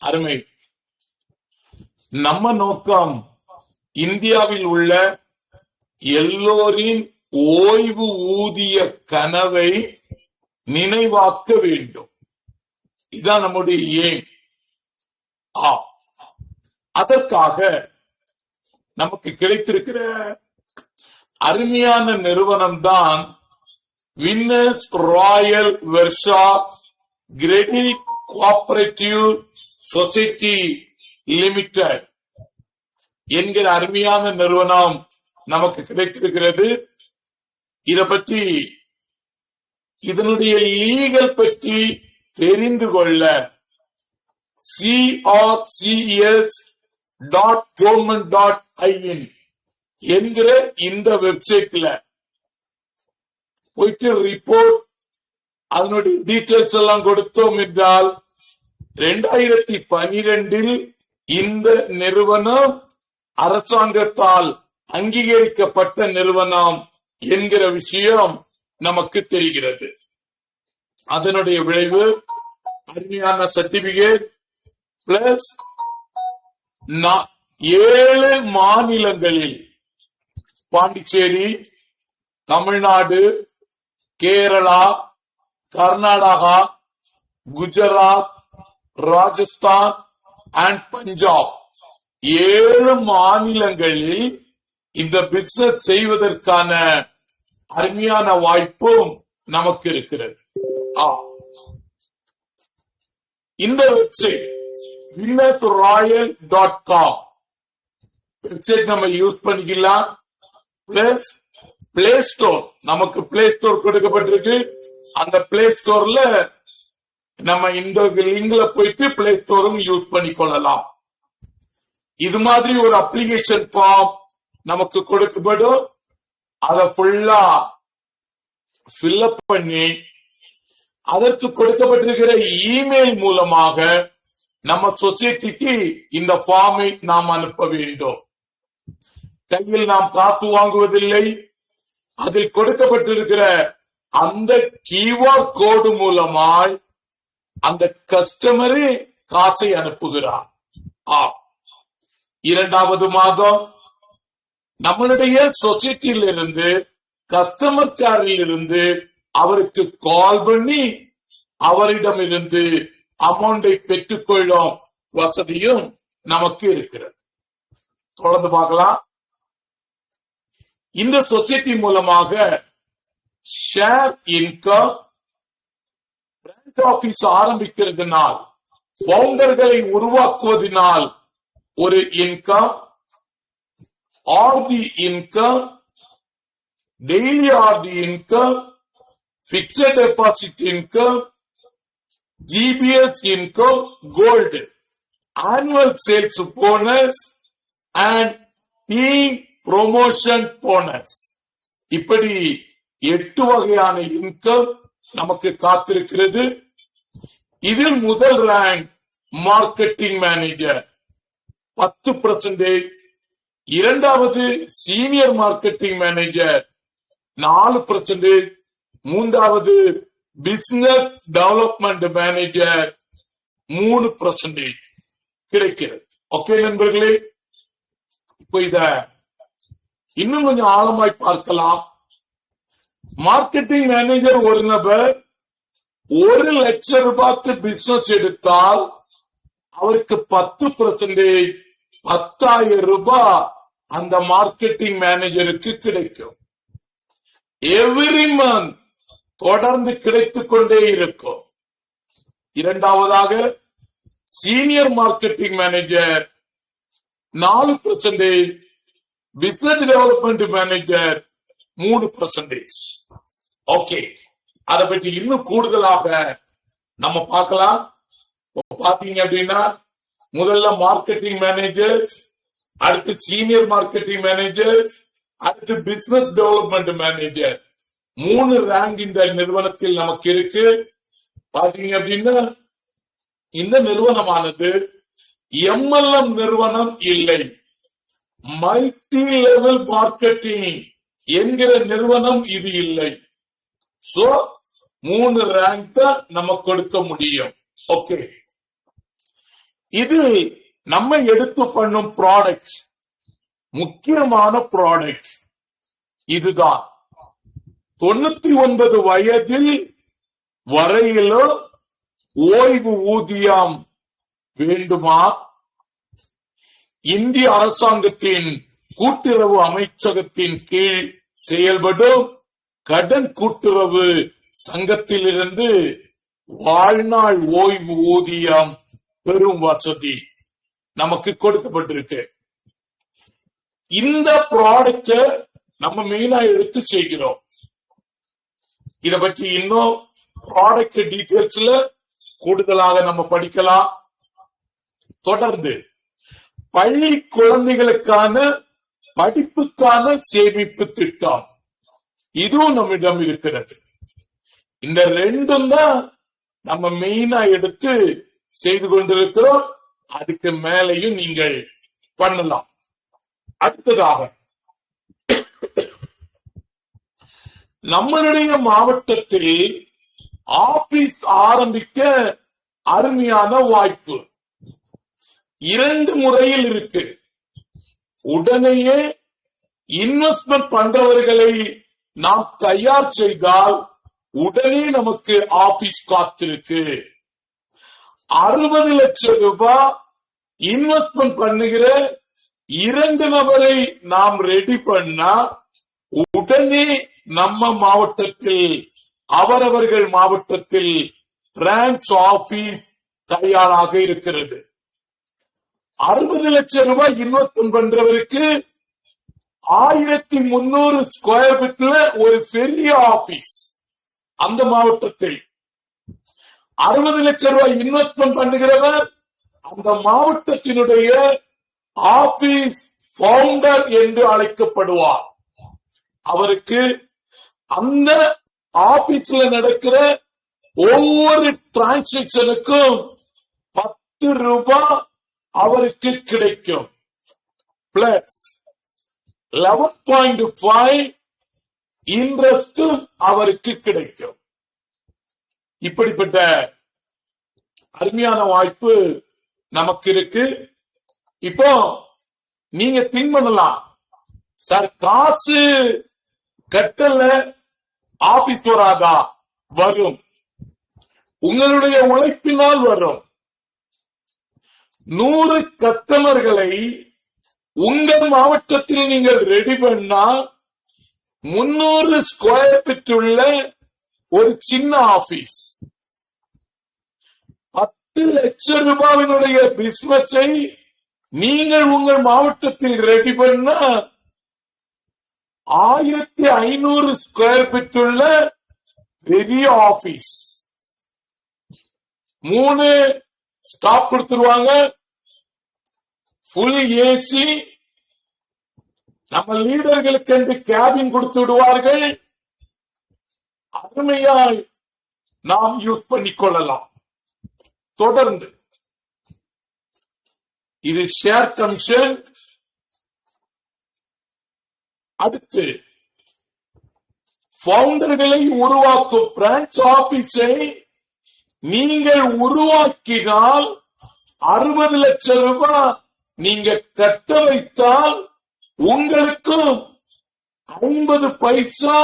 அருமை. நம்ம நோக்கம் இந்தியாவில் உள்ள எல்லோரின் ஓய்வு ஊதிய கனவை நினைவாக்க வேண்டும். இதுதான் நம்முடைய எய்ம். அதற்காக நமக்கு கிடைத்திருக்கிற அருமையான நிறுவனம் தான் winners royal Varsha credit cooperative society limited என்கிற அருமையான நிறுவனம் நமக்கு கிடைத்திருக்கிறது. இத பற்றி இதனுடைய லீகல் பற்றி தெரிந்து கொள்ள crcs.government.in என்கிற இந்த வெப்சைட்ல போயிட்டு ரிப்போர்ட் அதனுடைய டீடைல்ஸ் எல்லாம் கொடுத்தோம் என்றால் 2012 இந்த நிறுவனம் அரசாங்கத்தால் அங்கீகரிக்கப்பட்ட நிறுவனம் என்கிற விஷயம் நமக்கு தெரிகிறது. அதனுடைய விளைவு அருமையான சர்டிபிகேட் பிளஸ் 7 மாநிலங்களில் பாண்டிச்சேரி, தமிழ்நாடு, கேரளா, கர்நாடகா, குஜராத், ராஜஸ்தான் அண்ட் பஞ்சாப் 7 மாநிலங்களில் இந்த பிசினஸ் செய்வதற்கான அருமையான வாய்ப்பும் நமக்கு இருக்கிறது. இந்த வெப்சைட் winnersroyal.com வெப்சைட் நம்ம யூஸ் பண்ணிக்கலாம். பிளஸ் பிளே ஸ்டோர், நமக்கு பிளே ஸ்டோர் கொடுக்கப்பட்டிருக்கு. அந்த பிளே ஸ்டோர்ல நம்ம இந்த லிங்க்ல போயிட்டு பிளே ஸ்டோரும் யூஸ் பண்ணிக்கொள்ளலாம். இது மாதிரி ஒரு அப்ளிகேஷன் ஃபார்ம் நமக்கு கொடுக்கப்படும். அதை ஃபுல்லா ஃபில்அப் பண்ணி அதற்கு கொடுக்கப்பட்டிருக்கிற இமெயில் மூலமாக நம்ம சொசைட்டிக்கு இந்த ஃபார்மை நாம் அனுப்ப வேண்டும். கையில் நாம் காசு வாங்குவதில்லை. அதில் கொடுக்கப்பட்டிருக்கிற அந்த கியூஆர் கோடு மூலமாய் அந்த கஸ்டமரே காசை அனுப்புகிறார். 2வது மாதம் நம்மளுடைய சொசைட்டியில் இருந்து கஸ்டமர் கேரில் இருந்து அவருக்கு கால் பண்ணி அவரிடமிருந்து அமௌண்டை பெற்றுக்கொள்ளும் வசதியும் நமக்கு இருக்கிறது. தொடர்ந்து பார்க்கலாம். இந்த சொசைட்டி மூலமாக ஷேர் இன்கம், பிரான்ச் ஆபீஸ் ஆரம்பிக்கிறதுனால், பவுண்டர்களை உருவாக்குவதனால் ஒரு income, RD income, daily RD income, fixed deposit income, GPS income, gold, annual sales bonus and team promotion bonus, இப்படி 8 வகையான இன்கம் நமக்கு காத்திருக்கிறது. இதில் முதல் ரேங்க் மார்க்கெட்டிங் மேனேஜர் 10%, இரண்டாவது சீனியர் மார்க்கெட்டிங் மேனேஜர் 4%, மூன்றாவது பிசினஸ் டெவலப்மெண்ட் மேனேஜர் 3% கிடைக்கிறது. ஓகே நண்பர்களே, இப்ப இத இன்னும் கொஞ்சம் ஆழமாய் பார்க்கலாம். மார்க்கெட்டிங் மேனேஜர் ஒரு நபர் 1 லட்சம் ரூபாய்க்கு பிசினஸ் எடுத்தால் அவருக்கு 10%, 10,000 ரூபாய் அந்த மார்க்கெட்டிங் மேனேஜருக்கு கிடைக்கும். எவ்ரி மந்த் தொடர்ந்து கிடைத்துக் கொண்டே இருக்கும். இரண்டாவதாக senior marketing manager 4%, business development manager 3%. Okay, அதை பற்றி இன்னும் கூடுதலாக நம்ம பார்க்கலாம். பாத்தீங்க அப்படின்னா முதல்ல மார்க்கெட்டிங் மேனேஜர்ஸ், அடுத்து சீனியர் மார்க்கெட்டிங் மேனேஜர்ஸ், அடுத்து பிசினஸ் டெவலப்மெண்ட் மேனேஜர் 3 ரேங்க் இந்த நிறுவனத்தில் நமக்கு இருக்கு. பாத்தீங்க அப்படின்னா இந்த நிறுவனமானது எம்எல்எம் நிறுவனம் இல்லை, மல்டி லெவல் மார்க்கெட்டிங் என்கிற நிறுவனம் இது இல்லை. சோ 3 ரேங்க் தான் நம்ம கொடுக்க முடியும். ஓகே, இது நம்ம எடுத்து பண்ணும் ப்ராடக்ட், முக்கியமான ப்ராடக்ட் இதுதான். 99 வயதில் வரையிலும் ஓய்வு ஊதியம் வேண்டுமா? இந்திய அரசாங்கத்தின் கூட்டுறவு அமைச்சகத்தின் கீழ் செயல்படும் கடன் கூட்டுறவு சங்கத்திலிருந்து வாழ்நாள் ஓய்வு ஊதியம் பெரும் வசதி நமக்கு கொடுக்கப்பட்டிருக்கு. இந்த ப்ராடக்ட நம்ம மெயினா எடுத்து செய்கிறோம். இத பற்றி இன்னும் ப்ராடக்ட் டீடைல்ஸ்ல கூடுதலாக நம்ம படிக்கலாம். தொடர்ந்து பள்ளி குழந்தைகளுக்கான படிப்புக்கான சேமிப்பு திட்டம், இதுவும் நம்மிடம் இருக்கிறது. இந்த ரெண்டும் தான் நம்ம மெயினா எடுத்து செய்து கொண்டிருக்கிறோம். அதுக்கு மேலையும் நீங்கள் பண்ணலாம். அடுத்ததாக நம்மளுடைய மாவட்டத்தில் ஆபீஸ் ஆரம்பிக்க அருமையான வாய்ப்பு 2 முறையில் இருக்கு. உடனேயே இன்வெஸ்ட்மெண்ட் பண்றவர்களை நாம் தயார் செய்தால் உடனே நமக்கு ஆபீஸ் காத்திருக்கு. 60 லட்சம் ரூபாய் இன்வெஸ்ட்மெண்ட் பண்ணுகிற 2 நபரை நாம் ரெடி பண்ணா உடனே நம்ம மாவட்டத்தில் அவரவர்கள் மாவட்டத்தில் பிரான்ச் ஆபீஸ் தயாராக இருக்கிறது. 60 லட்சம் ரூபாய் இன்வெஸ்ட்மெண்ட் பண்றவருக்கு 1300 ஸ்கொயர் ஃபீட்ல ஒரு பெரிய ஆபீஸ் அந்த மாவட்டத்தில். 60 லட்சம் ரூபாய் இன்வெஸ்ட்மெண்ட் பண்ணுகிறவர் அந்த மாவட்டத்தினுடைய ஆபீஸ் பவுண்டர் என்று அழைக்கப்படுவார். அவருக்கு அந்த ஆபீஸ்ல நடக்கிற ஒவ்வொரு டிரான்சாக்சனுக்கும் 10 ரூபாய் அவருக்கு கிடைக்கும். பிளஸ் 11.5 இன்ட்ரெஸ்ட் அவருக்கு கிடைக்கும். இப்படிப்பட்ட அருமையான வாய்ப்பு நமக்கு இருக்கு. இப்போ நீங்க திங்க் பண்ணலாம், சார் காசு கட்டல ஆபீஸ் வராதா? வரும். உங்களுடைய உழைப்பினால் வரும். 100 கஸ்டமர்களை உங்கள் மாவட்டத்தில் நீங்கள் ரெடி பண்ணா 300 ஸ்கொயர் ஃபீட் உள்ள ஒரு சின்ன ஆபீஸ் 10 லட்சம் ரூபாயினுடைய பிசினஸை நீங்கள் உங்கள் மாவட்டத்தில் ரெடி பண்ணா 1500 ஸ்கொயர் ஃபீட் உள்ள பெரிய ஆபீஸ். 3 ஸ்டாப் கொடுத்துருவாங்க, ஃபுல் ஏசி, நம்ம லீடர்களுக்கு என்று கேபின் கொடுத்து விடுவார்கள். அருமையாய் நாம் யூஸ் பண்ணிக்கொள்ளலாம். தொடர்ந்து இது ஷேர் கமிஷன். அடுத்து பவுண்டர்களை உருவாக்கும் பிரான்ச் ஆபீஸை நீங்கள் உருவாக்கினால் 60 லட்சம் ரூபாய் நீங்க கட்ட வைத்தால் உங்களுக்கும் 50 பைசா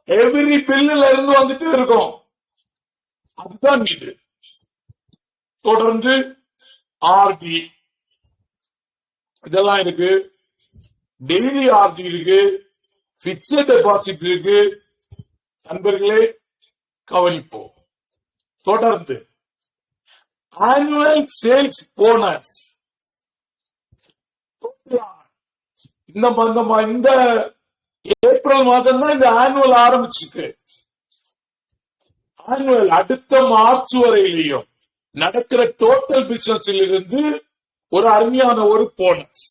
எவ்ரி பில்லுல இருந்து வந்துட்டு இருக்கும். அதுதான் இது. தொடர்ந்து ஆர்டி இதெல்லாம் இருக்கு, டெய்லி ஆர்டி இருக்கு, பிக்ஸட் டெபாசிட் இருக்கு. நண்பர்களே கவனிப்போம். தொடர்ந்து ஆனுவல் சேல்ஸ் போனஸ். இந்த ஏப்ரல் மாதம் தான் இந்த ஆனுவல் ஆரம்பிச்சிருக்கு. ஆனுவல் அடுத்த மார்ச் வரையிலையும் நடக்கிற டோட்டல் பிசினஸில் இருந்து ஒரு அருமையான ஒரு போனஸ்.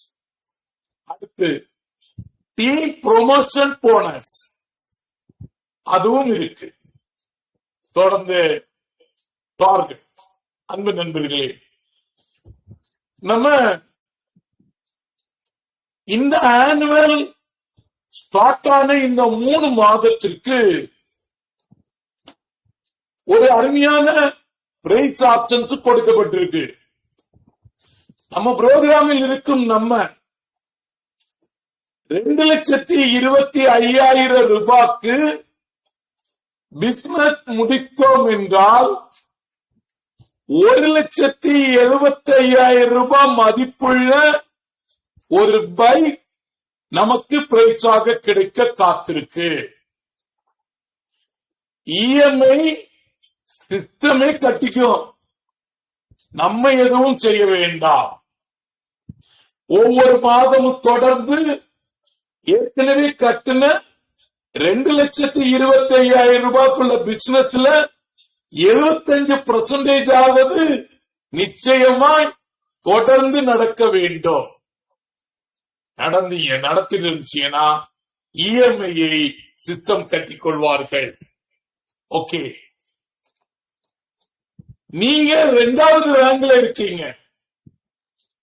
அடுத்து டீம் ப்ரொமோஷன் போனஸ், அதுவும் இருக்கு. தொடர்ந்து டார்கெட். அன்பு நண்பர்களே, நம்ம இந்த ஆனுவல் ஸ்டார்ட் ஆன இந்த 3 மாதத்திற்கு ஒரு அருமையான பிரைஸ் ஆப்ஷன்ஸ் கொடுக்கப்பட்டிருக்கு. நம்ம புரோகிராமில் இருக்கும் நம்ம 2,25,000 ரூபாய்க்கு பிசினஸ் முடித்தோம் என்றால் 1,75,000 ரூபாய் மதிப்புள்ள ஒரு பைக் நமக்கு பிரைஸாக கிடைக்க காத்திருக்கு. இஎம்ஐ சிஸ்டமே கட்டிக்கும், நம்ம எதுவும் செய்ய வேண்டாம். ஒவ்வொரு மாதமும் தொடர்ந்து ஏற்கனவே கட்டின 2,25,000 ரூபாய்க்குள்ள பிசினஸ்ல 75% ஆவது நிச்சயமாய் தொடர்ந்து நடக்க வேண்டும். நடத்திருந்துச்சுன்னா இஎம்ஐயை சிஸ்டம் கட்டிக் கொள்வார்கள். ஓகே, நீங்க 2வது ரேங்க்ல இருக்கீங்க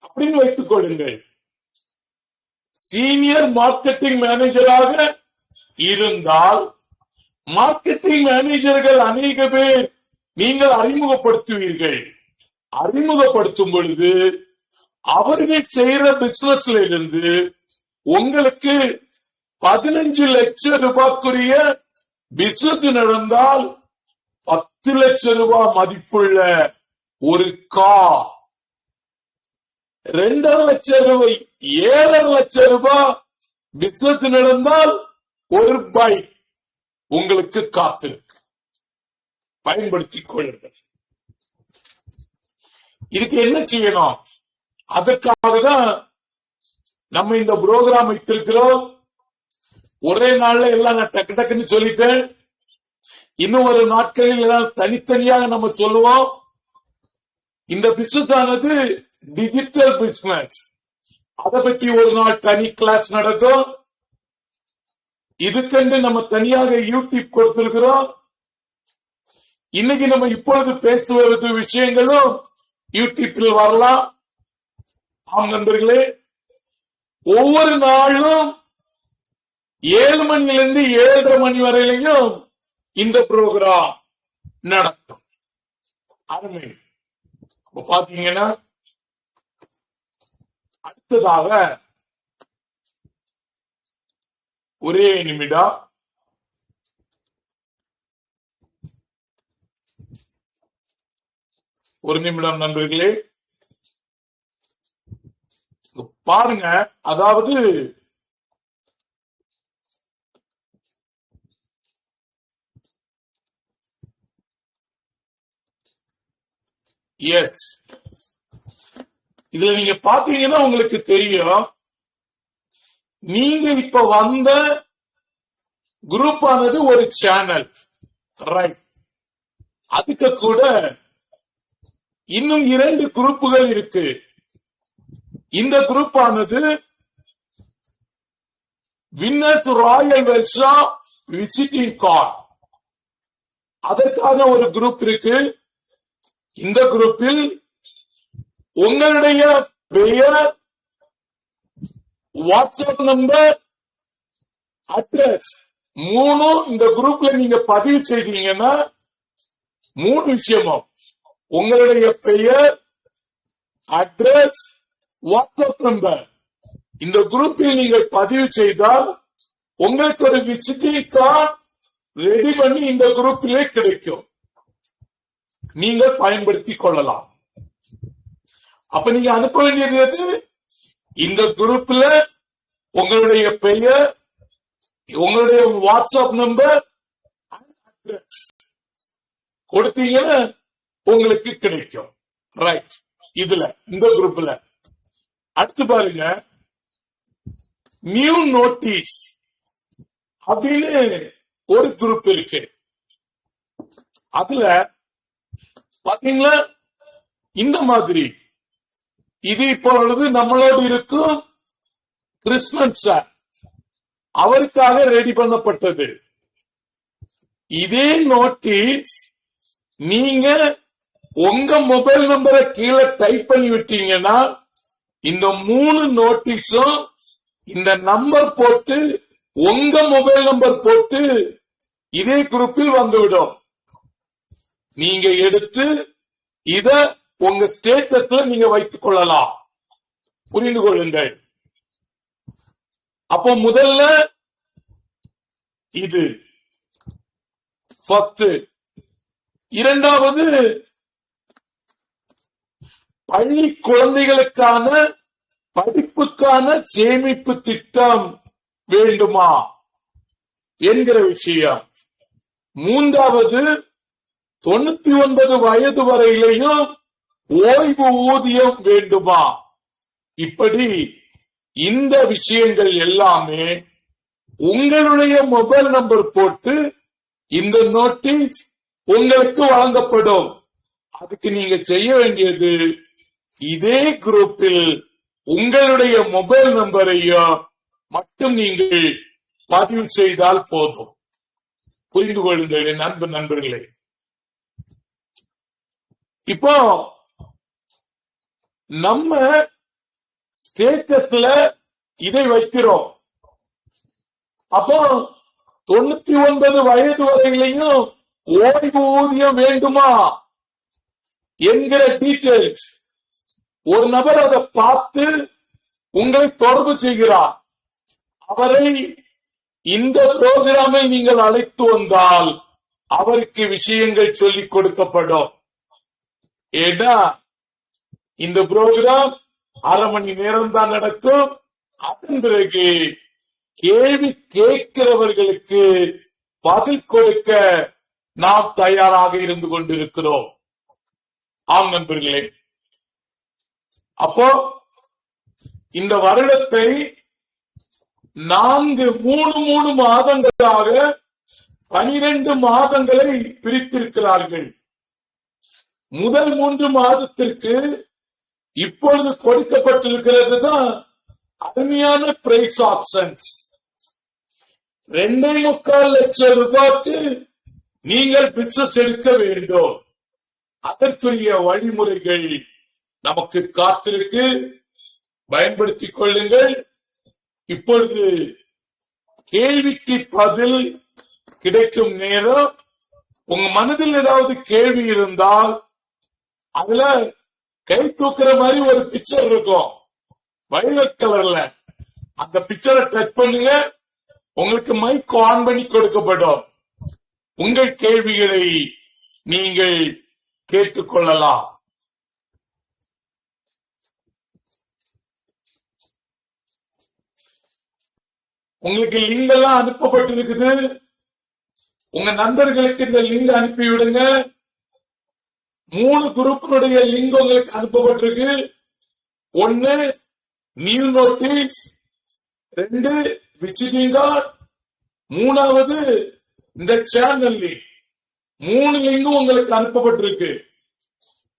அப்படின்னு வைத்துக் கொள்ளுங்கள். சீனியர் மார்க்கெட்டிங் மேனேஜராக இருந்தால் மார்க்கெட்டிங் மேனேஜர்கள் அநேக பேர் நீங்கள் அறிமுகப்படுத்துவீர்கள். அறிமுகப்படுத்தும் பொழுது அவர்கள் செய்யற பிசினஸ்ல இருந்து உங்களுக்கு 15 லட்சம் ரூபாய்க்குரிய பிசினஸ் நடந்தால் 10 லட்சம் ரூபாய் மதிப்புள்ள ஒரு கார், 2.5 லட்சம் ரூபாய் 7.5 லட்சம் ரூபாய் பிசினஸ் நடந்தால் ஒரு பைக் உங்களுக்கு காத்திருக்கு. பயன்படுத்திக் கொள்ளுங்கள். இதுக்கு என்ன செய்யணும்? அதற்காக தான் நம்ம இந்த புரோகிராம் வைத்திருக்கிறோம். ஒரே நாள்ல எல்லாம் நான் டக்கு டக்குன்னு சொல்லிட்டேன். இன்னும் ஒரு நாட்களில் எல்லாம் தனித்தனியாக நம்ம சொல்லுவோம். இந்த பிசினஸ் ஆனது டிஜிட்டல் பிசினஸ். அதை பற்றி ஒரு நாள் தனி கிளாஸ் நடக்கும். இதுக்கென்று நம்ம தனியாக யூடியூப் கொடுத்திருக்கிறோம். இன்னைக்கு நம்ம இப்பொழுது பேசுவது விஷயங்களும் யூடியூப்பில் வரலாம். ஆம் நண்பர்களே, ஒவ்வொரு நாளும் 7 மணிலிருந்து 7:30 மணி வரையிலையும் இந்த புரோகிராம் நடக்கும். அருமை. பாத்தீங்கன்னா அடுத்ததாக ஒரே நிமிடம் ஒரு நிமிடம் நண்பர்களே பாருங்க. அதாவது எஸ், இதுல நீங்க பாத்தீங்கன்னா உங்களுக்கு தெரியும். நீங்க இப்ப வந்த குரூப் ஆனது ஒரு சேனல், ரைட்? அதுக்கு கூட இன்னும் 2 குரூப்புகள் இருக்கு. இந்த குரூப் ஆனது வின்னர்ஸ் ராயல் வெல்ஷா விசிட்டிங் கார்டு, அதற்கான ஒரு குரூப் இருக்கு. இந்த குரூப்பில் உங்களுடைய பெயர், வாட்ஸ்அப் நம்பர், அட்ரஸ் 3 இந்த குரூப்ல நீங்க பதிவு செய்தீங்கன்னா 3 விஷயமும் உங்களுடைய பெயர், அட்ரஸ், வாட்ஸ்அப் நம்பர் இந்த குரூப்பில் நீங்கள் பதிவு செய்தால் உங்களுக்கு ஒரு விசிட்டிங் கார்டு ரெடி பண்ணி இந்த குரூப்பிலே கிடைக்கும். நீங்கள் பயன்படுத்திக் கொள்ளலாம். அப்ப நீங்க அனுப்ப வேண்டியது இந்த குரூப்ல உங்களுடைய பெயர், உங்களுடைய வாட்ஸ்அப் நம்பர், அட்ரஸ் கொடுத்தீங்கன்னா உங்களுக்கு கிடைக்கும். ரைட்? இதுல இந்த குரூப்ல அடுத்து பாருங்க, நியூ நோட்டீஸ் அப்படின்னு ஒரு குரூப் இருக்கு. அதுல பாத்தீங்களா இந்த மாதிரி இது இப்பொழுது நம்மளோடு இருக்கும் கிருஷ்ணன் சார், அவருக்காக ரெடி பண்ணப்பட்டது. இதே நோட்டீஸ் நீங்க உங்க மொபைல் நம்பரை கீழே டைப் பண்ணி விட்டீங்கன்னா இந்த 3 நோட்டீஸும் இந்த நம்பர் போட்டு உங்க மொபைல் நம்பர் போட்டு இதே குரூப்பில் வந்துவிடும். நீங்க எடுத்து இத உங்க ஸ்டேட்டஸ்ல நீங்க வைத்துக் கொள்ளலாம். புரிந்து கொள்ளுங்கள். அப்போ முதல்ல இது இரண்டாவது, பள்ளி குழந்தைகளுக்கான படிப்புக்கான சேமிப்பு திட்டம் வேண்டுமா என்கிற விஷயம். மூன்றாவது, 99 வயது வரையிலையும் ஓய்வு ஊதியம் வேண்டுமா. இப்படி இந்த விஷயங்கள் எல்லாமே உங்களுடைய மொபைல் நம்பர் போட்டு இந்த நோட்டீஸ் உங்களுக்கு வழங்கப்படும். அதுக்கு நீங்க செய்ய வேண்டியது, இதே குரூப்பில் உங்களுடைய மொபைல் நம்பரையும் மட்டும் நீங்கள் பதிவு செய்தால் போதும். புரிந்து கொள்ளுங்கள் என் அன்பு நண்பர்களே. இப்போ நம்ம ஸ்டேட்டஸ்ல இதை வைக்கிறோம். அப்போ 99 வயது வரையிலையும் ஓய்வு ஊதியம் வேண்டுமா என்கிற டீடைல்ஸ் ஒரு நபர் அதை பார்த்து உங்களை தொடர்பு செய்கிறார். அவரை இந்த புரோகிராமை நீங்கள் அழைத்து வந்தால் அவருக்கு விஷயங்கள் சொல்லிக் கொடுக்கப்படும். ஏன்னா இந்த புரோகிராம் 1/2 மணி நேரம் தான் நடக்கும். அதன் பிறகு கேள்வி கேட்கிறவர்களுக்கு பதில் கொடுக்க நாம் தயாராக இருந்து கொண்டிருக்கிறோம். ஆம் நண்பர்களே, அப்போ இந்த வருடத்தை 3 மாதங்களாக 12 மாதங்களை பிரித்திருக்கிறார்கள். முதல் 3 மாதத்திற்கு இப்பொழுது கொடுக்கப்பட்டிருக்கிறது தான் அருமையான பிரைஸ் ஆப்ஷன்ஸ். 2.25 லட்சம் ரூபாய்க்கு நீங்கள் பிசினஸ் எடுக்க வேண்டும். அதற்குரிய வழிமுறைகள் நமக்கு காத்திருக்கு, பயன்படுத்திக் கொள்ளுங்கள். இப்பொழுது கேள்விக்கு பதில் கிடைக்கும் நேரம். உங்க மனதில் ஏதாவது கேள்வி இருந்தால் அதுல கை தூக்குற மாதிரி ஒரு பிக்சர் இருக்கும் வயலட் கலர்ல. அந்த பிக்சரை டச் பண்ணுங்க, உங்களுக்கு மைக் ஆன் பண்ணி கொடுக்கப்படும். உங்கள் கேள்விகளை நீங்கள் கேட்டுக்கொள்ளலாம். உங்களுக்கு லிங்க் எல்லாம் அனுப்பப்பட்டிருக்குது. உங்க நண்பர்களுக்கு இந்த லிங்க் அனுப்பி விடுங்க. 3 குரூப்பினுடைய லிங்க் உங்களுக்கு அனுப்பப்பட்டிருக்கு. 1 நியூ நோட்டீஸ், 2 விசிட்டிங் கார்டு, 3வது இந்த சேனல் லிங்க். 3 லிங்கும் உங்களுக்கு அனுப்பப்பட்டிருக்கு.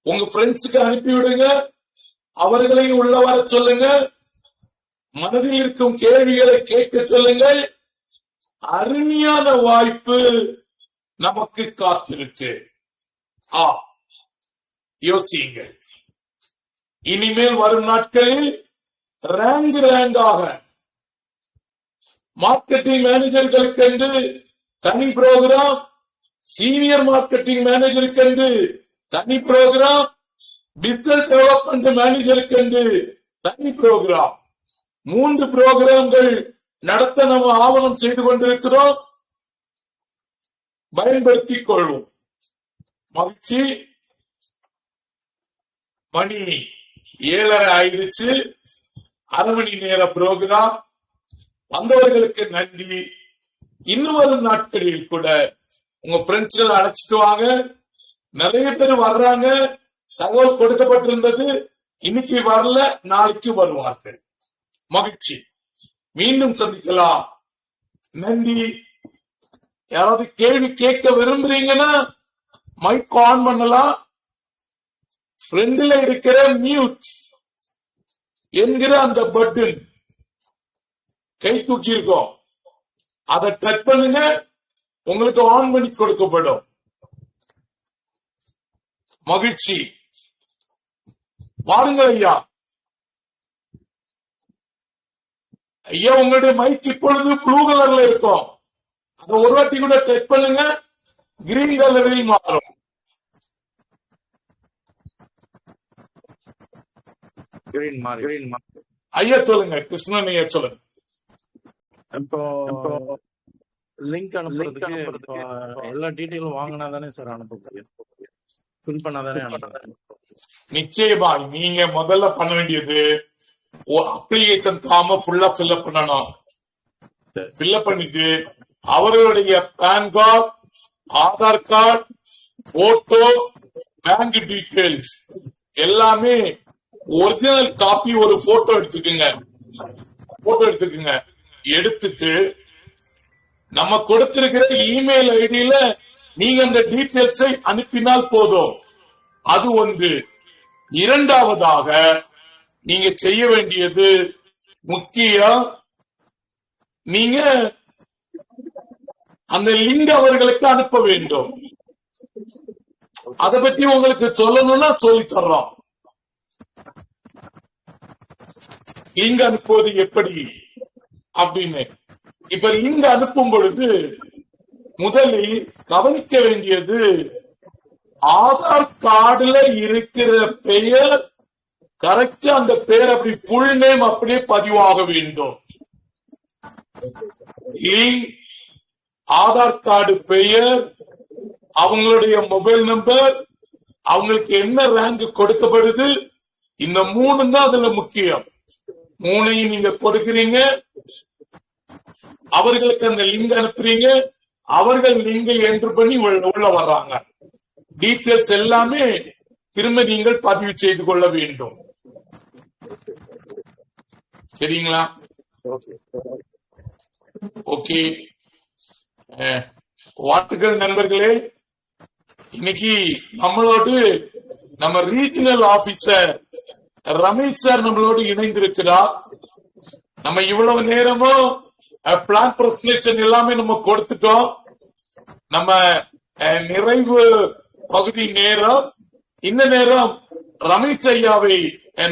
உங்க ஃப்ரெண்ட்ஸுக்கு அனுப்பி விடுங்க. அவர்களையும் உள்ள வர சொல்லுங்க. மனதில் இருக்கும் கேள்விகளை கேட்க சொல்லுங்கள். அருமையான வாய்ப்பு நமக்கு காத்திருக்கு. யோசியுங்கள். இனிமேல் வரும் நாட்களில் ரேங்காக மார்க்கெட்டிங் மேனேஜர்களுக்கு என்று தனி புரோகிராம், சீனியர் மார்க்கெட்டிங் மேனேஜருக்கு என்று தனி புரோகிராம், பிசினஸ் டெவலப்மெண்ட் மேனேஜருக்கு என்று தனி புரோகிராம், 3 புரோகிராம்கள் நடத்த நம்ம ஆவணம் செய்து கொண்டிருக்கிறோம். பயன்படுத்திக் கொள்வோம். மகிழ்ச்சி. மணி 7:30 ஆயிடுச்சு. 1/2 மணி நேர புரோகிராம். வந்தவர்களுக்கு நன்றி. இன்னும் வரும் நாட்களில் கூட உங்க ஃப்ரெண்ட்ஸ்களை அழைச்சிட்டு வாங்க. நிறைய பேர் வர்றாங்க. தகவல் கொடுக்கப்பட்டிருந்தது. இன்னைக்கு வரல, நாளைக்கு வருவார்கள். மகிழ்ச்சி. மீண்டும் சந்திக்கலாம். நன்றி. யாராவது கேள்வி கேட்க விரும்புறீங்கன்னா மைக் ஆன் பண்ணலாம். ஃப்ரெண்ட்ல இருக்கிற மியூட் என்கிற அந்த பட்டன் கை தூக்கி இருக்கோம், அதை டச் பண்ணுங்க, உங்களுக்கு ஆன் பண்ணி கொடுக்கப்படும். மகிழ்ச்சி. வாருங்கள் ஐயா. ஐயா, உங்களுடைய மைக் இப்பொழுது ப்ளூ கலர்ல இருக்கும். அதை ஒரு வாட்டி கூட டச் பண்ணுங்க, கிரீன் கலரில் மாறும். Green mark. ஐயா சொல்லுங்க, கிருஷ்ணன் ஐயா சொல்லுங்க. இப்போ லிங்க் அனுப்புறதுக்கு எல்லா டீட்டெயிலும் வாங்கினா தானே சார் அனுப்ப முடியும், ஃபில் பண்ணாதானே அனுப்ப. நிச்சயமா நீங்க முதல்ல பண்ண வேண்டியது அப்ளிகேஷன் ஃபார்ம் ஃபுல்லா ஃபில்அப் பண்ணணும். ஃபில்அப் பண்ணிட்டு அவர்களுடைய PAN card, Aadhaar card, photo, bank details எல்லாமே ஒரிஜினல் காப்பி ஒரு போட்டோ எடுத்துக்குங்க. எடுத்துட்டு நம்ம கொடுத்திருக்கிற இமெயில் ஐடியில நீங்க அந்த டீடைல்ஸை அனுப்பினால் போதும். அது ஒன்று. இரண்டாவதாக நீங்க செய்ய வேண்டியது முக்கியம், நீங்க அந்த லிங்க் அவர்களுக்கு அனுப்ப வேண்டும். அதை பற்றி உங்களுக்கு சொல்லணும்னா சொல்லி தர்றோம். லிங்க் அனுப்புவது எப்படி அப்படின்னு. இப்ப லிங்க் அனுப்பும் பொழுது முதலில் கவனிக்க வேண்டியது ஆதார் கார்டுல இருக்கிற பெயர் கரெக்டா அந்த பெயர் அப்படி ஃபுல் நேம் அப்படியே பதிவாக வேண்டும். ஆதார் கார்டு பெயர், அவங்களுடைய மொபைல் நம்பர், அவங்களுக்கு என்ன ரேங்க் கொடுக்கப்படுது, இந்த 3 தான் அதுல முக்கியம். 3ஐயும் நீங்க கொடுக்கிறீங்க, அவர்களுக்கு அந்த லிங்க் அனுப்புறீங்க, அவர்கள் லிங்கை என்டர் பண்ணி உள்ள வர்றாங்க. டீடைல்ஸ் எல்லாமே திரும்ப நீங்கள் பதிவு செய்து கொள்ள வேண்டும். சரிங்களா? ஓகே. வாழ்த்துக்கள் நண்பர்களே. இன்னைக்கு நம்மளோடு நம்ம ரீஜனல் ஆபீசர் ரமேஷ் சார் நம்மளோடு இணைந்திருக்கிறார். நம்ம இவ்வளவு நேரமும் பிளான் பிரசன்டேஷன் எல்லாமே நம்ம கொடுத்துட்டோம். நம்ம நிறைவு பகுதி நேரம். இந்த நேரம் ரமேஷ் ஐயாவை,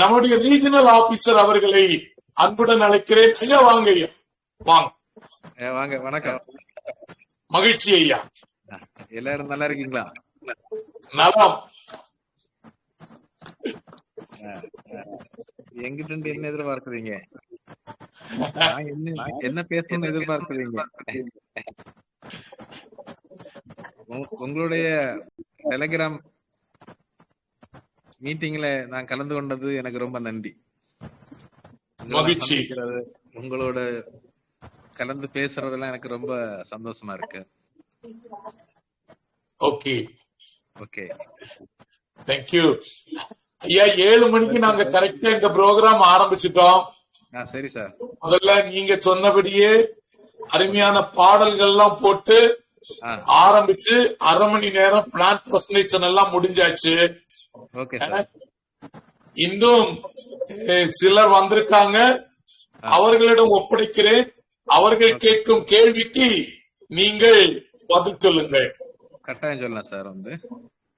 நம்முடைய ரீஜனல் ஆபீசர் அவர்களை அன்புடன் அழைக்கிறேன். ஐயா வாங்க, ஐயா வாங்க. வாங்க. வணக்கம். மகிழ்ச்சி ஐயா. எல்லாரும் நல்லா இருக்கீங்களா? நலம். எங்கிட்ட இருந்து என்ன எதிர்பார்க்குறீங்க? என்ன பேசணும்னு எதிர்பார்க்குறீங்க? உங்களுடைய டெலிகிராம் மீட்டிங்ல நான் கலந்து கொண்டது எனக்கு ரொம்ப நன்றி. மகிழ்ச்சி. உங்களோட கலந்து பேசுறதெல்லாம் எனக்கு ரொம்ப சந்தோஷமா இருக்கு. ஓகே ஓகே, தேங்க்யூ ஐயா. 7 மணிக்கு நாங்க கரெக்டா இந்த ப்ரோக்ராம் ஆரம்பிச்சிட்டோம். சரி சார். முதல்ல நீங்க சொன்னபடியே அருமையான பாடல்கள் எல்லாம் போட்டு ஆரம்பிச்சு 1/2 மணி நேரம் பிளான் பிரசன்டேஷன் எல்லாம் முடிஞ்சாச்சு. இன்னும் சிலர் வந்திருக்காங்க, அவர்களிடம் ஒப்படைக்கிறேன். அவர்கள் கேட்கும் கேள்விக்கு நீங்கள் பதில் சொல்லுங்கள். கட்டாயம் சொல்லலாம் சார்.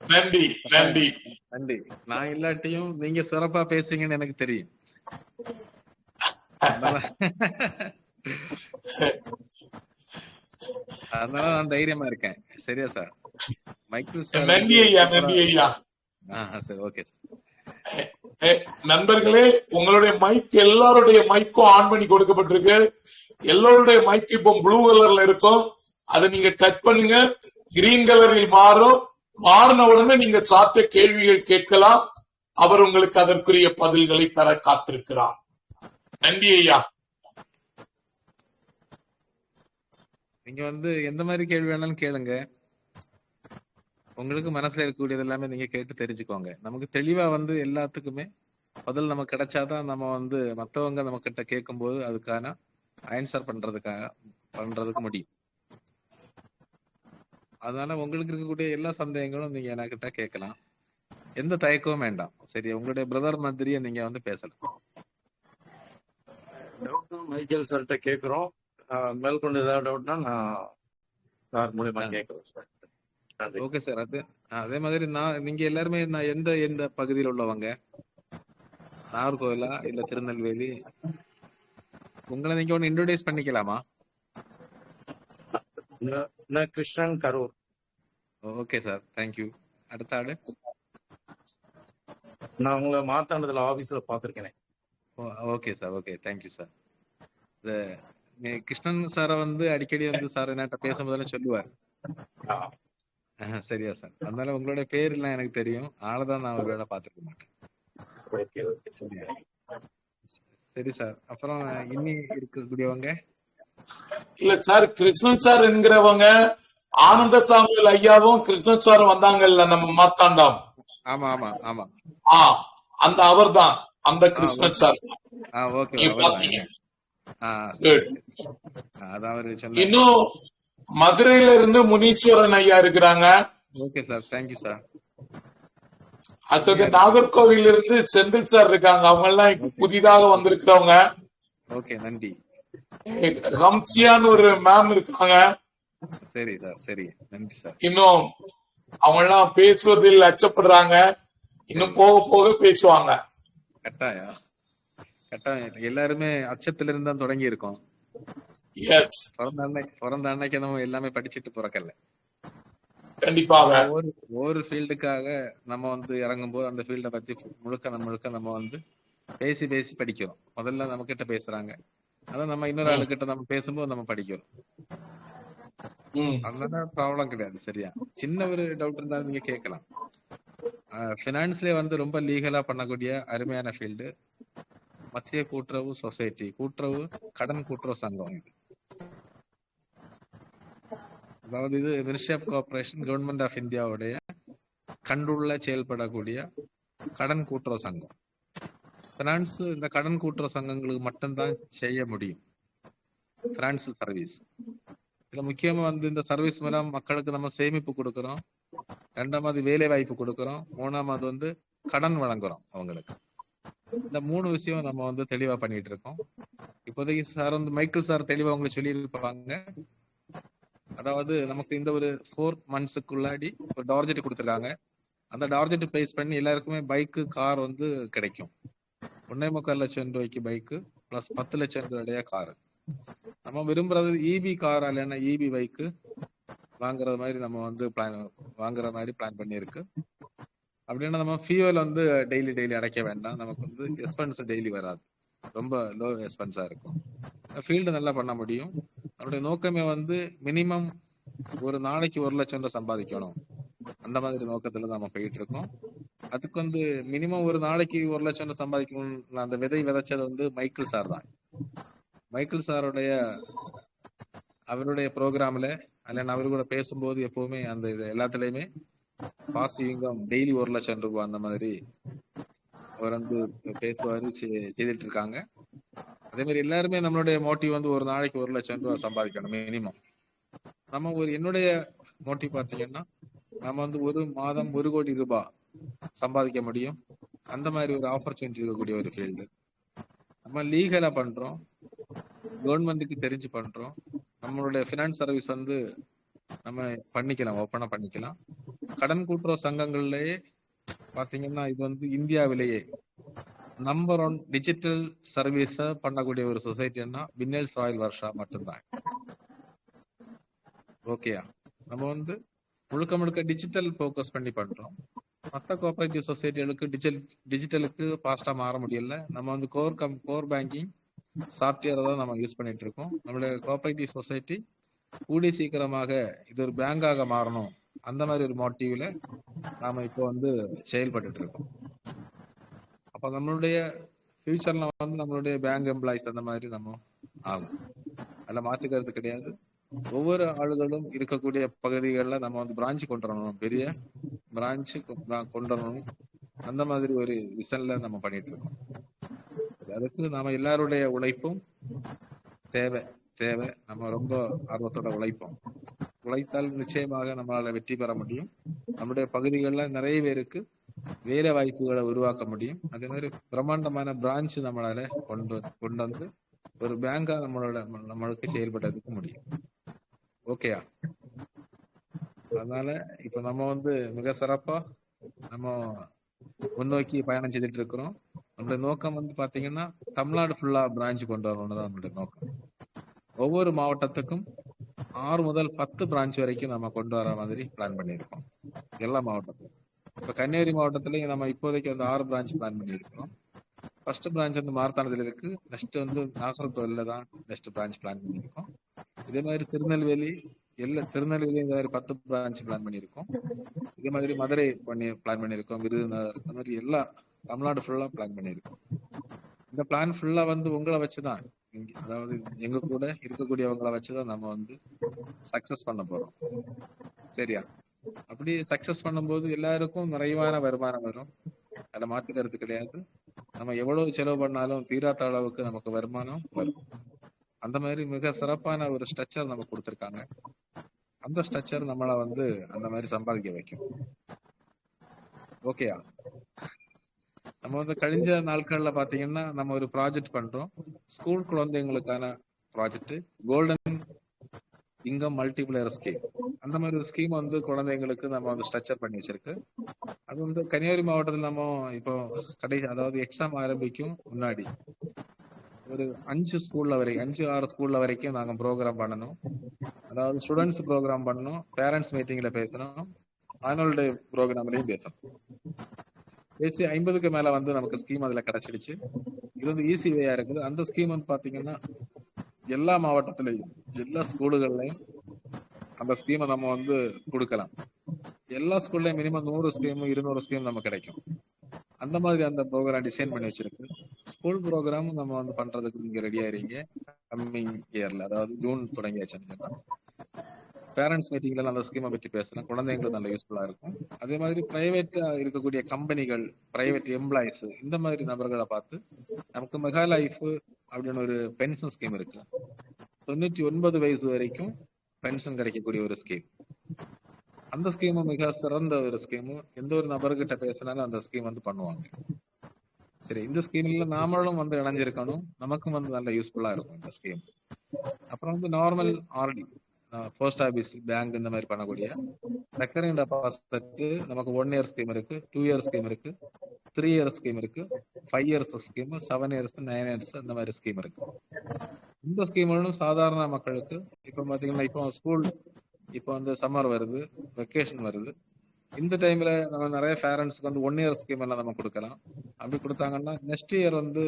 நன்றி நன்றி நன்றி. நான் இல்லாட்டியும் நீங்க சிறப்பா பேசுங்கன்னு எனக்கு தெரியும். அதனால நான் தைரியமா இருக்கேன். சரியா சார்? நன்றி ஐயா. நன்றி ஐயா. சரி, ஓகே சார். நண்பர்களே, உங்களுடைய மைக் எல்லாருடைய மைக்கும் ஆன் பண்ணி கொடுக்கப்பட்டிருக்கு. எல்லாருடைய மைக் இப்போ ப்ளூ கலர்ல இருக்கும். அதை நீங்க டச் பண்ணுங்க, கிரீன் கலரில் மாறும். மாறின உடனே நீங்க சார்ட்ட கேள்விகள் கேட்கலாம். அவர் உங்களுக்கு அதற்குரிய பதில்களை தர காத்திருக்கிறார். நன்றி ஐயா. நீங்க எந்த மாதிரி கேள்வி வேணாலும் கேளுங்க. உங்களுக்கு மனசுல இருக்கக்கூடியது எல்லாமே நீங்க கேட்டு தெரிஞ்சுக்கோங்க. நமக்கு தெளிவா எல்லாத்துக்குமே பதில் நமக்கு கிடைச்சாதான் நம்ம மத்தவங்க நம்ம கிட்ட கேட்கும் போது அதுக்கான ஆன்சர் பண்றதுக்கு முடியும். அதனால உங்களுக்கு இருக்கக்கூடிய எல்லா சந்தேகங்களும் நீங்க என்கிட்ட கேட்கலாம். எந்த தயக்கமும் வேண்டாம். சரி, உங்களுடைய பிரதர் மாதிரியே நீங்க பேசலாம். டவுட்டும் மைக்கேல் சார்கிட்ட கேட்குறோம். மேற்கொண்டு ஏதாவது டவுட்னா நான் சார் மூலியமா கேட்குறோம் சார். Okay sir. அதே மாதிரி நீங்க எல்லாருமே எந்த பகுதியில் உள்ளவங்க? நாகர்கோவிலா இல்ல திருநெல்வேலி? உங்களை நீங்க ஒன்னு இன்ட்ரோடியூஸ் பண்ணிக்கலாமா? Krishnan, Karur. Okay sir, thank you. அடுத்த ஆடு. நான் உங்களை மார்த்தாண்டத்துல ஆபீஸ்ல பாத்திருக்கேன். Okay sir, okay, thank you sir. இந்த கிருஷ்ணன் சாரை வந்து அடிக்கடி வந்து சார் என்கிட்ட பேசும்போதெல்லாம் சொல்லுவார். சரியா சார். அதனால உங்களுடைய பேர் எல்லாம் எனக்கு தெரியும். ஆளதான் நான் ஒரு வேளை பார்த்துருக்க மாட்டேன். ஓகே ஓகே சரியா? சரி சார். அப்புறம் இன்னி இருக்கக்கூடியவங்க இல்ல சார், கிருஷ்ணன் சார் என்கிறவங்க ஆனந்த சாமியல் ஐயாவும் கிருஷ்ணன் சாரும் வந்தாங்கல்ல நம்ம மார்த்தாண்டம். ஆமா ஆமா ஆமா. ஆ, அந்த அவர்தான், அந்த கிருஷ்ணன் ஓகே. சார் ஓகே, நீங்க அவர்தான். பாத்தீங்க. சரி Good. சரி. அதான் அவரு சொன்னாரு. இன்னும் மதுரையில இருந்து முனீஸ்வரன் ஐயா இருக்கிறாங்க. Okay sir, thank you sir. அடுத்தது நாகர்கோவில் இருந்து செந்தில் சார் இருக்காங்க. அவங்க எல்லாம் இப்ப புதிதாக வந்திருக்கிறவங்க. ஓகே, நன்றி. ரம்சியான்னு ஒரு மேம் இருக்காங்க. சரி சார், சரி, நன்றி சார். இன்னும் அவங்க எல்லாம் பேசுவதில் அச்சப்படுறாங்க. இன்னும் போக போக பேசுவாங்க. கட்டாயம் கட்டாயம். எல்லாருமே அச்சத்துல இருந்து தான் தொடங்கி இருக்கோம். எஸ், பிறந்த அன்னைக்கு நம்ம எல்லாமே படிச்சுட்டு பிறக்கல. கண்டிப்பாக. ஒவ்வொரு ஃபீல்டுக்காக நம்ம வந்து இறங்கும் போது அந்த ஃபீல்டை பத்தி முழுக்க நம்ம வந்து பேசி பேசி படிக்கிறோம். முதல்ல நம்ம கிட்ட பேசுறாங்க, அதான் நம்ம இன்னொரு ஆளுகிட்ட நம்ம பேசும்போது நம்ம படிக்கிறோம். அதனால ப்ராப்ளம் கிடையாது. சரியா? சின்ன ஒரு டவுட் இருந்தாலும் நீங்க கேட்கலாம். பினான்ஸ்ல வந்து ரொம்ப லீகலா பண்ணக்கூடிய அருமையான ஃபீல்டு மத்திய கூட்டுறவு சொசைட்டி, கூட்டுறவு கடன் கூட்டுறவு சங்கம். இது அதாவது இது ministry of cooperation, government of இந்தியாவுடைய கண்டுள்ள செயல்படக்கூடிய கடன் கூட்டுறவு சங்கம். பினான்ஸ் இந்த கடன் கூட்டுறவு சங்கங்களுக்கு மட்டும்தான் செய்ய முடியும் பினான்ஸ் சர்வீஸ். இதுல முக்கியமா வந்து இந்த சர்வீஸ் மூலம் மக்களுக்கு நம்ம சேமிப்பு கொடுக்கறோம், ரெண்டாவது வேலை வாய்ப்பு கொடுக்கறோம், மூணாவது வந்து கடன் வழங்குறோம் அவங்களுக்கு. இந்த 3 விஷயம் நம்ம வந்து தெளிவா பண்ணிட்டு இருக்கோம். இப்போதைக்கு சார் வந்து மைக்கேல் சார் தெளிவா உங்களுக்கு சொல்லி இருப்பாங்க. அதாவது நமக்கு இந்த ஒரு 4 monthsக்குள்ளாடி ஒரு டார்ஜெட் கொடுத்துருக்காங்க. அந்த டார்ஜெட் பேஸ் பண்ணி எல்லாருக்குமே பைக்கு கார் வந்து கிடைக்கும். 1.25 லட்சம் ரூபாய்க்கு பைக்கு பிளஸ் 10 லட்சம் ரூபாய் காரு. நம்ம விரும்புறது இபி கார் இல்லைன்னா இபி பைக்கு வாங்குறது மாதிரி நம்ம வந்து பிளான் பண்ணியிருக்கு. அப்படின்னா நம்ம ஃபியூவல் வந்து டெய்லி அடைக்க வேண்டாம். நமக்கு வந்து எக்ஸ்பென்ஸ் டெய்லி வராது, ரொம்ப லோ எக்ஸ்பென்ஸா இருக்கும். ஃபீல்டு நல்லா பண்ண முடியும். நம்மளுடைய நோக்கமே வந்து மினிமம் ஒரு நாளைக்கு 1 லட்சம் ரூபாய் சம்பாதிக்கணும். அந்த மாதிரி நோக்கத்துல நம்ம போயிட்டு இருக்கோம். அதுக்கு வந்து மினிமம் ஒரு நாளைக்கு 1 லட்சம் ரூபாய் சம்பாதிக்கணும். அந்த விதை விதைச்சது வந்து மைக்கேல் சார் தான். மைக்கேல் சாருடைய அவருடைய ப்ரோக்ராம்ல அல்ல அவரு கூட பேசும்போது எப்பவுமே அந்த இது எல்லாத்துலயுமே பாசிவ் இன்கம் டெய்லி 1 லட்சம் ரூபாய் அந்த மாதிரி அவர் வந்து பேசுவாரு, செய்துட்டு இருக்காங்க. அதே மாதிரி எல்லாருமே நம்மளுடைய மோட்டிவ் வந்து ஒரு நாளைக்கு 1 லட்சம் ரூபாய் சம்பாதிக்கணும் மினிமம். நம்ம என்னுடைய மோட்டிவ் பாத்தீங்கன்னா நம்ம வந்து ஒரு மாதம் 1 கோடி ரூபாய் சம்பாதிக்க முடியும். அந்த மாதிரி ஒரு ஆப்பர்ச்சுனிட்டி இருக்கக்கூடிய ஒரு ஃபீல்டு. நம்ம லீகலா பண்றோம், கவர்மெண்ட்டுக்கு தெரிஞ்சு பண்றோம். நம்மளுடைய ஃபினான்ஸ் சர்வீஸ் வந்து நம்ம பண்ணிக்கலாம், ஓப்பனா பண்ணிக்கலாம். கடன் கூட்டுறவு சங்கங்கள்லயே பாத்தீங்கன்னா இது வந்து இந்தியாவிலேயே நம்பர் 1 டிஜிட்டல் சர்வீஸ பண்ணக்கூடிய ஒரு சொசைட்டின்னா பின்னல்ஸ் ராயல் வர்ஷா மட்டும்தான். ஓகேயா? நம்ம வந்து முழுக்க டிஜிட்டல் போக்கஸ் பண்ணி பண்றோம். மற்ற கோஆபரேட்டிவ் சொசைட்டிகளுக்கு டிஜிட்டலுக்கு ஃபாஸ்டா மாற முடியல. நம்ம வந்து கோர் பேங்கிங் சாஃப்ட்வேர் தான் நம்ம யூஸ் பண்ணிட்டு இருக்கோம். நம்மளுடைய கோஆபரேட்டிவ் சொசைட்டி கூடிய சீக்கிரமாக இது ஒரு பேங்காக மாறணும், அந்த மாதிரி ஒரு மோட்டிவ்ல நாம இப்போ வந்து செயல்பட்டு இருக்கோம். அப்ப நம்மளுடைய ஃபியூச்சர்ல வந்து நம்மளுடைய பேங்க் எம்ப்ளாயிஸ் அந்த மாதிரி நம்ம ஆகும், அதில் மாற்றுக்கிறது கிடையாது. ஒவ்வொரு ஆளுகளும் இருக்கக்கூடிய பகுதிகளில் நம்ம வந்து பிரான்ச் கொண்டு வரணும், பெரிய பிரான்ச்சு கொண்டு வரணும். அந்த மாதிரி ஒரு விஷன்ல நம்ம பண்ணிட்டு இருக்கோம். அதுக்கு நாம எல்லாருடைய உழைப்பும் தேவை. நம்ம ரொம்ப ஆர்வத்தோட உழைத்தால் நிச்சயமாக நம்மளால வெற்றி பெற முடியும். நம்முடைய பகுதிகளில் நிறைய பேருக்கு வேலை வாய்ப்புகளை உருவாக்க முடியும். அதே மாதிரி பிரம்மாண்டமான பிரான்ச் நம்மளால கொண்டு வந்து ஒரு பேங்கா நம்மளுக்கு செயல்படுறதுக்கு முடியும். ஓகேயா? அதனால இப்ப நம்ம வந்து மிக சிறப்பா நம்ம முன்னோக்கி பயணம் செய்துட்டு இருக்கிறோம். நம்மளுடைய நோக்கம் வந்து பாத்தீங்கன்னா தமிழ்நாடு ஃபுல்லா பிரான்ச் கொண்டு வரணும்னு தான் நம்மளுடைய நோக்கம். ஒவ்வொரு மாவட்டத்துக்கும் 6 முதல் 10 பிரான்ச் வரைக்கும் நம்ம கொண்டு வர மாதிரி பிளான் பண்ணியிருக்கோம், எல்லா மாவட்டத்திலும். இப்ப கன்னியாகுமரி மாவட்டத்திலயும் நம்ம இப்போதைக்கு வந்து 6 பிரான்ச் பிளான் பண்ணியிருக்கிறோம். ஃபர்ஸ்ட் பிரான்ச் வந்து மார்த்தாண்டத்தில் இருக்கு. நெக்ஸ்ட் வந்து நாகர்கோவில்ல தான் நெக்ஸ்ட் பிரான்ச் பிளான் பண்ணியிருக்கோம். இதே மாதிரி திருநெல்வேலி திருநெல்வேலி இந்த மாதிரி 10 பிரான்ச் பிளான் பண்ணியிருக்கோம். இதே மாதிரி மதுரை பிளான் பண்ணியிருக்கோம். விருதுநகர் இந்த மாதிரி எல்லா தமிழ்நாடு ஃபுல்லா பிளான் பண்ணியிருக்கோம். இந்த பிளான் ஃபுல்லா வந்து உங்களை வச்சுதான், அதாவது எங்க கூட இருக்கக்கூடியவங்களை வச்சுதான் நம்ம வந்து சக்சஸ் பண்ண போறோம். சரியா? அப்படி சக்சஸ் பண்ணும்போது எல்லாருக்கும் நிறைவான வருமானம் வரும். அதுல மாற்று கருத்து கிடையாது. நம்ம எவ்வளவு செலவு பண்ணாலும் தீராத அளவுக்கு நமக்கு வருமானம் வரும். அந்த மாதிரி மிக சிறப்பான ஒரு ஸ்ட்ரக்சர் நமக்கு கொடுத்துருக்காங்க. அந்த ஸ்ட்ரக்சர் நம்மளை வந்து அந்த மாதிரி சம்பாதிக்க வைக்கும். ஓகேயா? நம்ம வந்து கழிஞ்ச நாட்கள்ல பாத்தீங்கன்னா நம்ம ஒரு ப்ராஜெக்ட் பண்றோம். ஸ்கூல் குழந்தைங்களுக்கான project golden income multiplayer scheme. அந்த மாதிரி ஒரு ஸ்கீம் வந்து குழந்தைங்களுக்கு நம்ம வந்து ஸ்ட்ரக்சர் பண்ணி வச்சிருக்கு. அது வந்து கன்னியாகுமரி மாவட்டத்தில் நம்ம இப்போ அதாவது எக்ஸாம் ஆரம்பிக்கும் முன்னாடி ஒரு 5 6 ஸ்கூல்ல வரைக்கும் நாங்க ப்ரோக்ராம் பண்ணணும். அதாவது ஸ்டூடெண்ட்ஸ் ப்ரோக்ராம் பண்ணணும், பேரண்ட்ஸ் மீட்டிங்ல பேசணும், ஆனுவல் டே ப்ரோக்ராம்லயும் பேசணும். பேசி 50க்கு மேல வந்து நமக்கு ஸ்கீம் அதுல கிடைச்சிடுச்சு. இது வந்து ஈஸி வேயா இருக்குது. அந்த ஸ்கீம் வந்து பாத்தீங்கன்னா எல்லா மாவட்டத்திலையும் எல்லா ஸ்கூலுகள்லயும் அந்த ஸ்கீமை நம்ம வந்து கொடுக்கலாம். எல்லா ஸ்கூல்லயும் மினிமம் 100 ஸ்கீம் 200 ஸ்கீம் நமக்கு கிடைக்கும். அந்த மாதிரி அந்த ப்ரோக்ராம் டிசைன் பண்ணி வச்சிருக்கு. ஸ்கூல் ப்ரோக்ராம் நம்ம வந்து பண்றதுக்கு நீங்க ரெடி ஆயிருங்க கம்மிங் இயர்ல, அதாவது ஜூன் தொடங்கியாச்சுன்னா பேரண்ட்ஸ் மீட்டிங்ல அந்த ஸ்கீமை பற்றி பேசலாம். குழந்தைங்களுக்கு நல்ல யூஸ்ஃபுல்லா இருக்கும். அதே மாதிரி பிரைவேட் இருக்கக்கூடிய கம்பெனிகள், பிரைவேட் எம்ப்ளாயிஸ் இந்த மாதிரி நபர்களை பார்த்து நமக்கு மெகா லைஃப் அப்படின்னு ஒரு பென்ஷன் ஸ்கீம் இருக்கு. 99 வயசு வரைக்கும் பென்ஷன் கிடைக்கக்கூடிய ஒரு ஸ்கீம். அந்த ஸ்கீமும் மிக சிறந்த ஒரு ஸ்கீமு. எந்த ஒரு நபர்கிட்ட பேசினாலும் அந்த ஸ்கீம் வந்து பண்ணுவாங்க. சரி, இந்த ஸ்கீம்ல நாமளும் வந்து இணைஞ்சிருக்கணும். நமக்கும் வந்து நல்ல யூஸ்ஃபுல்லா இருக்கும் இந்த ஸ்கீம். அப்புறம் வந்து normal RD, post office, bank இந்த மாதிரி பண்ணக்கூடிய ரெக்கரிங் டெபாசிட் நமக்கு 1 இயர் ஸ்கீம் இருக்கு, 2 இயர் ஸ்கீம் இருக்கு, 3 இயர் ஸ்கீம் இருக்கு, 5 இயர்ஸ் ஸ்கீம், 7 இயர்ஸ், 9 இயர்ஸ் அந்த மாதிரி ஸ்கீம் இருக்கு. இந்த ஸ்கீம்களும் சாதாரண மக்களுக்கு இப்ப பாத்தீங்கன்னா இப்போ ஸ்கூல் இப்போ வந்து சம்மர் வருது, வெக்கேஷன் வருது. இந்த டைம்ல நம்ம நிறைய பேரண்ட்ஸ்க்கு வந்து 1 இயர் ஸ்கீம் எல்லாம் நம்ம கொடுக்கலாம். அப்படி கொடுத்தாங்கன்னா நெக்ஸ்ட் இயர் வந்து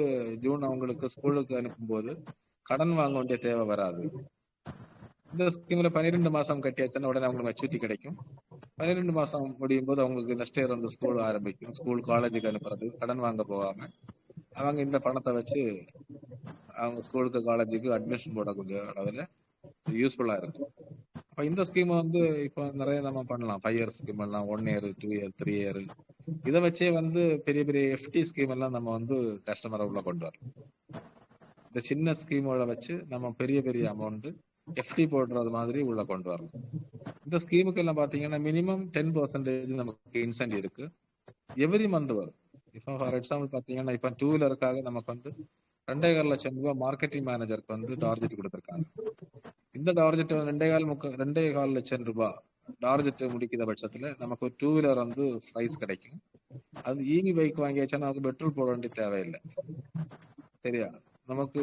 ஜூன் அவங்களுக்கு ஸ்கூலுக்கு அனுப்பும்போது கடன் வாங்க வேண்டிய தேவை வராது. இந்த ஸ்கீம்ல 12 மாசம் கட்டியாச்சுன்னா உடனே அவங்களுக்கு மெச்சூரிட்டி கிடைக்கும். 12 மாசம் முடியும் போது அவங்களுக்கு நெக்ஸ்ட் இயர் வந்து ஸ்கூல் ஆரம்பிக்கும். ஸ்கூல் காலேஜுக்கு அனுப்புறது, கடன் வாங்க போகாம அவங்க இந்த பணத்தை வச்சு அவங்க ஸ்கூலுக்கு காலேஜுக்கு அட்மிஷன் போடக்கூடிய அளவுல யூஸ்ஃபுல்லா இருக்கும். அப்ப இந்த ஸ்கீம் வந்து இப்போ நிறைய நம்ம பண்ணலாம். 5 இயர் ஸ்கீம் எல்லாம், 1 இயர், 2 இயர், 3 இயர். இதை வச்சே வந்து பெரிய பெரிய எஃப்டி ஸ்கீம் எல்லாம் நம்ம வந்து கஸ்டமரை உள்ள கொண்டு வரலாம். இந்த சின்ன ஸ்கீமோட வச்சு நம்ம பெரிய பெரிய அமௌண்ட் எஃப்டி போடுறது மாதிரி உள்ள கொண்டு வரலாம். இந்த ஸ்கீமுக்கு எல்லாம் பாத்தீங்கன்னா மினிமம் 10% நமக்கு இன்சென்டிவ் இருக்கு. எவ்ரி மந்த் வரும். இப்போ ஃபார் எக்ஸாம்பிள் பாத்தீங்கன்னா இப்ப 2 வீலருக்காக நமக்கு வந்து 2.25 லட்சம் ரூபாய் மார்க்கெட்டிங் மேனேஜருக்கு வந்து டார்கெட் கொடுத்திருக்காங்க. இந்த டார்கெட் 2.25 லட்சம் ரூபாய் டார்கெட் முடிக்கிற பட்சத்துல நமக்கு ஒரு 2 வீலர் வந்து பிரைஸ் கிடைக்கும். அது இவி பைக் வாங்கியாச்சா நமக்கு பெட்ரோல் போட வேண்டிய தேவையில்லை. சரியா? நமக்கு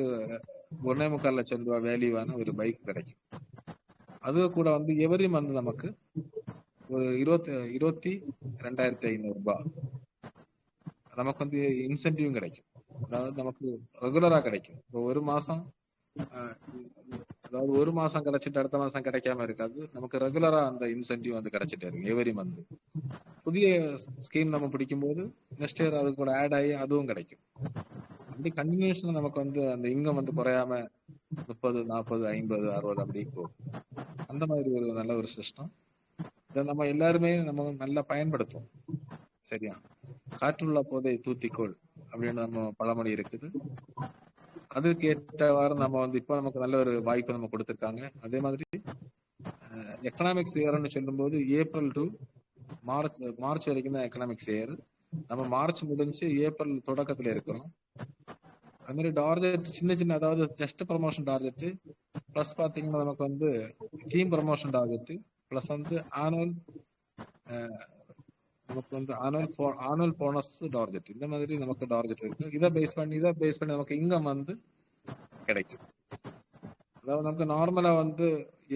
1.25 லட்சம் ரூபாய் வேல்யூவான ஒரு பைக் கிடைக்கும். அது கூட வந்து எவரி மந்த் நமக்கு ஒரு 22,500 ரூபாய் நமக்கு வந்து இன்சென்டிவும் கிடைக்கும். அதாவது நமக்கு ரெகுலரா கிடைக்கும். இப்போ ஒரு மாசம் அதாவது ஒரு மாசம் கிடைச்சிட்டு அடுத்த மாசம் கிடைக்காம இருக்காது. நமக்கு ரெகுலரா அந்த இன்சென்டிவ் வந்து கிடைச்சிட்டே இருக்கு எவரி மந்த். புதிய ஸ்கீம் நம்ம பிடிக்கும் போது நெக்ஸ்ட் இயர் அது கூட ஆட் ஆகி அதுவும் கிடைக்கும். அப்படி கண்டினியூஷன் நமக்கு வந்து அந்த இன்கம் வந்து குறையாம 30, 40, 50, 60 அப்படி போகும். அந்த மாதிரி ஒரு நல்ல ஒரு சிஸ்டம். இதை நம்ம எல்லாருமே நம்ம நல்லா பயன்படுத்தும். சரியா? காற்றுள்ள போதை தூத்திக்கோள் அப்படின்னு நம்ம பழமொழி இருக்குது. அதுக்கு ஏற்றவாறு நம்ம வந்து இப்போ நமக்கு நல்ல ஒரு வாய்ப்பு நம்ம கொடுத்துருக்காங்க. அதே மாதிரி எக்கனாமிக்ஸ் இயர்னு சொல்லும்போது ஏப்ரல் டு மார்ச் வரைக்கும் தான் எக்கனாமிக்ஸ் இயர். நம்ம மார்ச் முடிஞ்சு ஏப்ரல் தொடக்கத்துல இருக்கிறோம். அது மாதிரி டார்கெட் சின்ன சின்ன, அதாவது ஜஸ்ட் ப்ரமோஷன் டார்கெட் பிளஸ் பாத்தீங்கன்னா நமக்கு வந்து டீம் ப்ரமோஷன் டார்கெட் பிளஸ் வந்து ஆனுவல் நமக்கு வந்து ஆனுவல் போனஸ் டார்கெட், இந்த மாதிரி நமக்கு டார்கெட் இருக்கு. இதை பேஸ் பண்ணி நமக்கு இன்கம் வந்து கிடைக்கும். அதாவது நமக்கு நார்மலா வந்து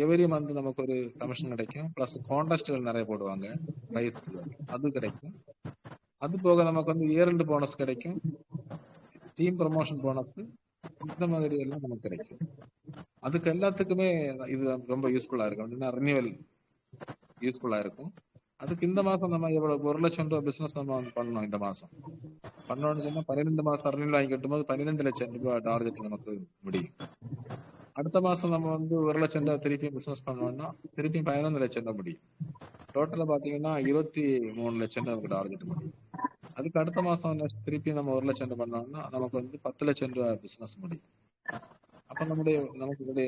எவரி மந்த் நமக்கு ஒரு கமிஷன் கிடைக்கும். பிளஸ் கான்டெஸ்ட்கள் நிறைய போடுவாங்க, பிரைஸ் அது கிடைக்கும். அது போக நமக்கு வந்து இயர் எண்ட் போனஸ் கிடைக்கும். டீம் ப்ரமோஷன் போனஸ், இந்த மாதிரி எல்லாம் நமக்கு கிடைக்கும். அதுக்கு எல்லாத்துக்குமே இது ரொம்ப யூஸ்ஃபுல்லா இருக்கும். அப்படின்னா ரினியூவல் யூஸ்ஃபுல்லா இருக்கும். அதுக்கு இந்த மாசம் நம்ம எவ்வளவு 1 லட்சம் ரூபாய் பிசினஸ் நம்ம வந்து பண்ணோம். இந்த மாசம் பண்ணோம்னு சொன்னா 12 மாசம் ரினியூவல் வாங்கி கட்டும் போது 12 லட்சம் ரூபாய் டார்கெட் நமக்கு முடியும். அடுத்த மாசம் நம்ம வந்து 1 லட்சம் ரூபாய் திருப்பியும் பிசினஸ் பண்ணோம்னா திருப்பியும் 11 லட்சம் ரூபாய் முடியும். டோட்டலா பாத்தீங்கன்னா 23 லட்சம் ரூபாய் நமக்கு டார்கெட் முடியும். அதுக்கு அடுத்த மாசம் திருப்பி நம்ம 1 லட்சம் ரூபாய் பண்ணோம்னா நமக்கு வந்து 10 லட்சம் ரூபாய் பிசினஸ் முடியும். அப்ப நமக்கு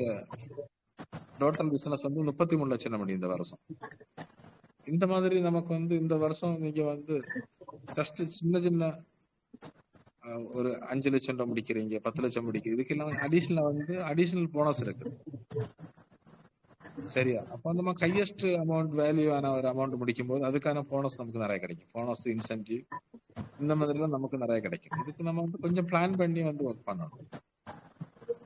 டோட்டல் பிசினஸ் வந்து 33 லட்சம் ரூபாய் முடியும் இந்த வருஷம். இந்த மாதிரி நமக்கு வந்து இந்த வருஷம் நீங்க வந்து ஜஸ்ட் சின்ன சின்ன ஒரு 5 லட்சம் ரூபாய் முடிக்கிறீங்க, 10 லட்சம் முடிக்கிறீங்க, இதுக்கெல்லாம் அடிஷனல் போனஸ் இருக்கு. சரியா? அப்ப நம்ம ஹையஸ்ட் அமௌண்ட் வேல்யூ ஆன ஒரு அமௌண்ட் முடிக்கும் போது அதுக்கான போனஸ் நமக்கு நிறைய கிடைக்கும். போனஸ், இன்சென்டிவ், இந்த மாதிரி எல்லாம் நமக்கு நிறைய கிடைக்கும். இதுக்கு நம்ம வந்து கொஞ்சம் பிளான் பண்ணி வந்து ஒர்க் பண்ணணும்.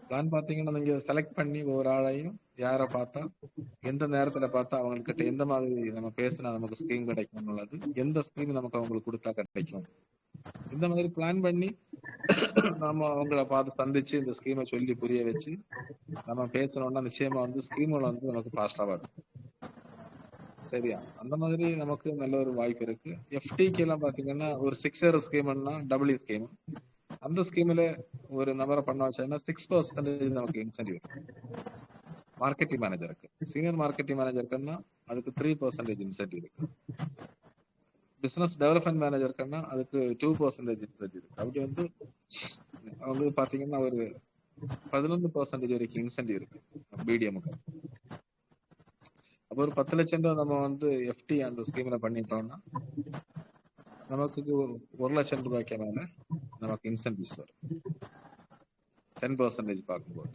பிளான் பாத்தீங்கன்னா நீங்க செலக்ட் பண்ணி ஒவ்வொரு ஆளையும் யாரை பார்த்தா எந்த நேரத்துல பார்த்தா அவங்ககிட்ட எந்த மாதிரி நம்ம பேசினா நமக்கு ஸ்கீம் கிடைக்கும் உள்ளது, எந்த ஸ்கீம் நமக்கு அவங்களுக்கு கொடுத்தா கிடைக்கும், இந்த மாதிரி பிளான் பண்ணி நம்ம அவங்கள பார்த்து சந்திச்சு இந்த ஸ்கீமை சொல்லி புரிய வச்சு நம்ம பேசணும்னா நிச்சயமா வந்து ஸ்கீம்கள் வந்து நமக்கு பாஸ்டா வரும். சரியா? அந்த மாதிரி நமக்கு நல்ல ஒரு வாய்ப்பு இருக்கு. எஃப்டிக்கு எல்லாம் பாத்தீங்கன்னா ஒரு 6 இயர் ஸ்கீம்னா டபுள் ஸ்கீம். அந்த ஸ்கீம்ல ஒரு நபரை பண்ண வச்சா 6% நமக்கு இன்சென்டிவ் இருக்கு. மார்க்கெட்டிங் மேனேஜருக்கு, சீனியர் மார்க்கெட்டிங் மேனேஜருக்குன்னா அதுக்கு 3% இன்சென்டிவ் இருக்கு. பிசினஸ் டெவலப்மெண்ட் மேனேஜருக்குன்னா அதுக்கு 2% இன்சென்டிவ் இருக்கு. அப்படி வந்து அவங்களுக்கு பாத்தீங்கன்னா ஒரு 11% வரைக்கும் இன்சென்டிவ் இருக்கு பிடிஎம்க்கு. அப்போ ஒரு 10 லட்சம் ரூபாய் நம்ம வந்து எஃப்டி அந்த ஸ்கீம்ல பண்ணிட்டோம்னா நமக்கு 1 லட்சம் ரூபாய்க்கு மேல நமக்கு இன்சென்டிவ்ஸ் வரும் 10% பார்க்கும்போது.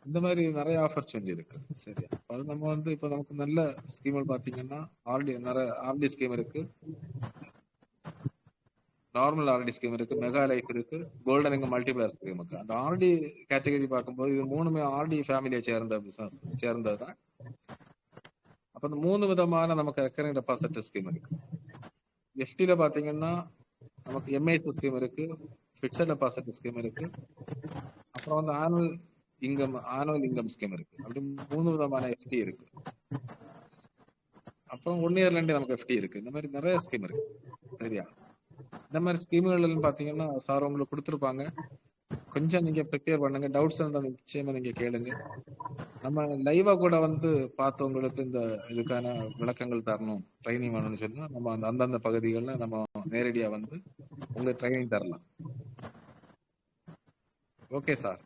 இந்த மாதிரி நிறைய ஆப்பர்ச்சுனிட்டி இருக்கு. சரியா? அது நம்ம வந்து இப்ப நமக்கு நல்ல ஸ்கீம்கள் பாத்தீங்கன்னா நிறைய ஆர்டி ஸ்கீம் இருக்கு, நார்மல் ஆர்டி ஸ்கீம் இருக்கு, மெகா லைஃப் இருக்கு, கோல்டன் இன்கம் மல்டிபிளர் ஸ்கீம் இருக்கு. அந்த ஆர்டி கேட்டகரி பார்க்கும்போது இது 3மே ஆர்டி ஃபேமிலியை சேர்ந்த பிசினஸ் சேர்ந்ததுதான். அப்ப இந்த 3 விதமான நமக்கு ரெக்கரிங் டெபாசிட் ஸ்கீம் இருக்கு. எஃப்டில பாத்தீங்கன்னா நமக்கு எம்ஐஎஸ் ஸ்கீம் இருக்கு, பிக்ஸட் டெபாசிட் ஸ்கீம் இருக்கு, அப்புறம் வந்து ஆனுவல் இன்கம் ஸ்கீம் இருக்கு. அப்படி 3 விதமான எஃப்டி இருக்கு. அப்புறம் 1 இயர்ல நமக்கு எஃப்டி இருக்கு. இந்த மாதிரி நிறைய ஸ்கீம் இருக்கு. சரியா? இந்த மாதிரி ஸ்கீம்கள் பாத்தீங்கன்னா சார் உங்களுக்கு கொடுத்துருப்பாங்க. கொஞ்சம் நீங்க ப்ரிப்பேர் பண்ணுங்க. டவுட்ஸ் இருந்தா நிச்சயமா நீங்க கேளுங்க. நம்ம லைவா கூட வந்து பார்த்தவங்களுக்கு இந்த இதுக்கான விளக்கங்கள் தரணும், ட்ரைனிங் வேணும்னு சொன்னா நம்ம அந்தந்த பகுதிகளில் நம்ம நேரடியா வந்து உங்களுக்கு ட்ரைனிங் தரலாம். Okay sir.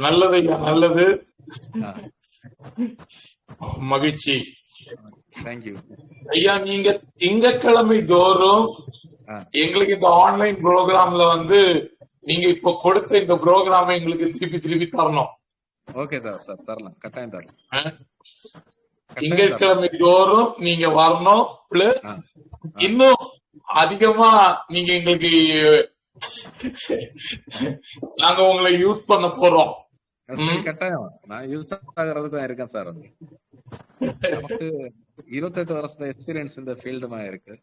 நல்லது ஐயா, நல்லது. மகிழ்ச்சி. தேங்க்யூ ஐயா. நீங்க திங்கட்கிழமை தோறும் எங்களுக்கு இந்த ஆன்லைன் ப்ரோக்ராம்ல வந்து நீங்க இப்ப கொடுத்த இந்த ப்ரோக்ராம் எங்களுக்கு திருப்பி தரணும். ஓகே சார், தரலாம், கட்டாயம் தரலாம். திங்கட்கிழமை தோறும் நீங்க வரணும். பிளஸ் இன்னும் அதிகமா நீங்க எங்களுக்கு நாங்க உங்களை யூஸ் பண்ண போறோம். கட்டாயம் நான் யூஸ் ஆகிறதுக்கு தான் இருக்கேன் சார். வந்து நமக்கு 28 வருஷம் எக்ஸ்பீரியன்ஸ் இந்த ஃபீல்டுமா இருக்கு.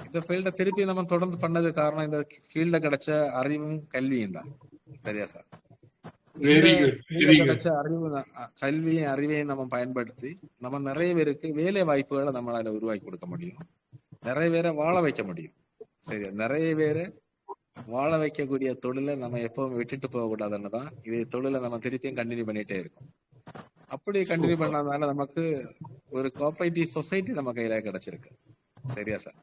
இந்த ஃபீல்ட திருப்பி நம்ம தொடர்ந்து பண்ணது காரணம் இந்த ஃபீல்ட கிடைச்ச அறிவும் கல்வியும் தான். சரியா சார்? கிடைச்ச கல்வியும் அறிவையும் நம்ம பயன்படுத்தி நம்ம நிறைய பேருக்கு வேலை வாய்ப்புகளை நம்மளால உருவாக்கி கொடுக்க முடியும், நிறைய பேரை வாழ வைக்க முடியும். சரியா? நிறைய பேரை வாழ வைக்கக்கூடிய தொழிலை நம்ம எப்பவும் விட்டுட்டு போக கூடாதுன்னுதான் இதே தொழிலை நம்ம திருப்பியும் கண்டினியூ பண்ணிட்டே இருக்கோம். அப்படி கண்டினியூ பண்ணாதனால நமக்கு ஒரு கோஆபரேட்டிவ் சொசைட்டி நம்ம கையில கிடைச்சிருக்கு. சரியா சார்?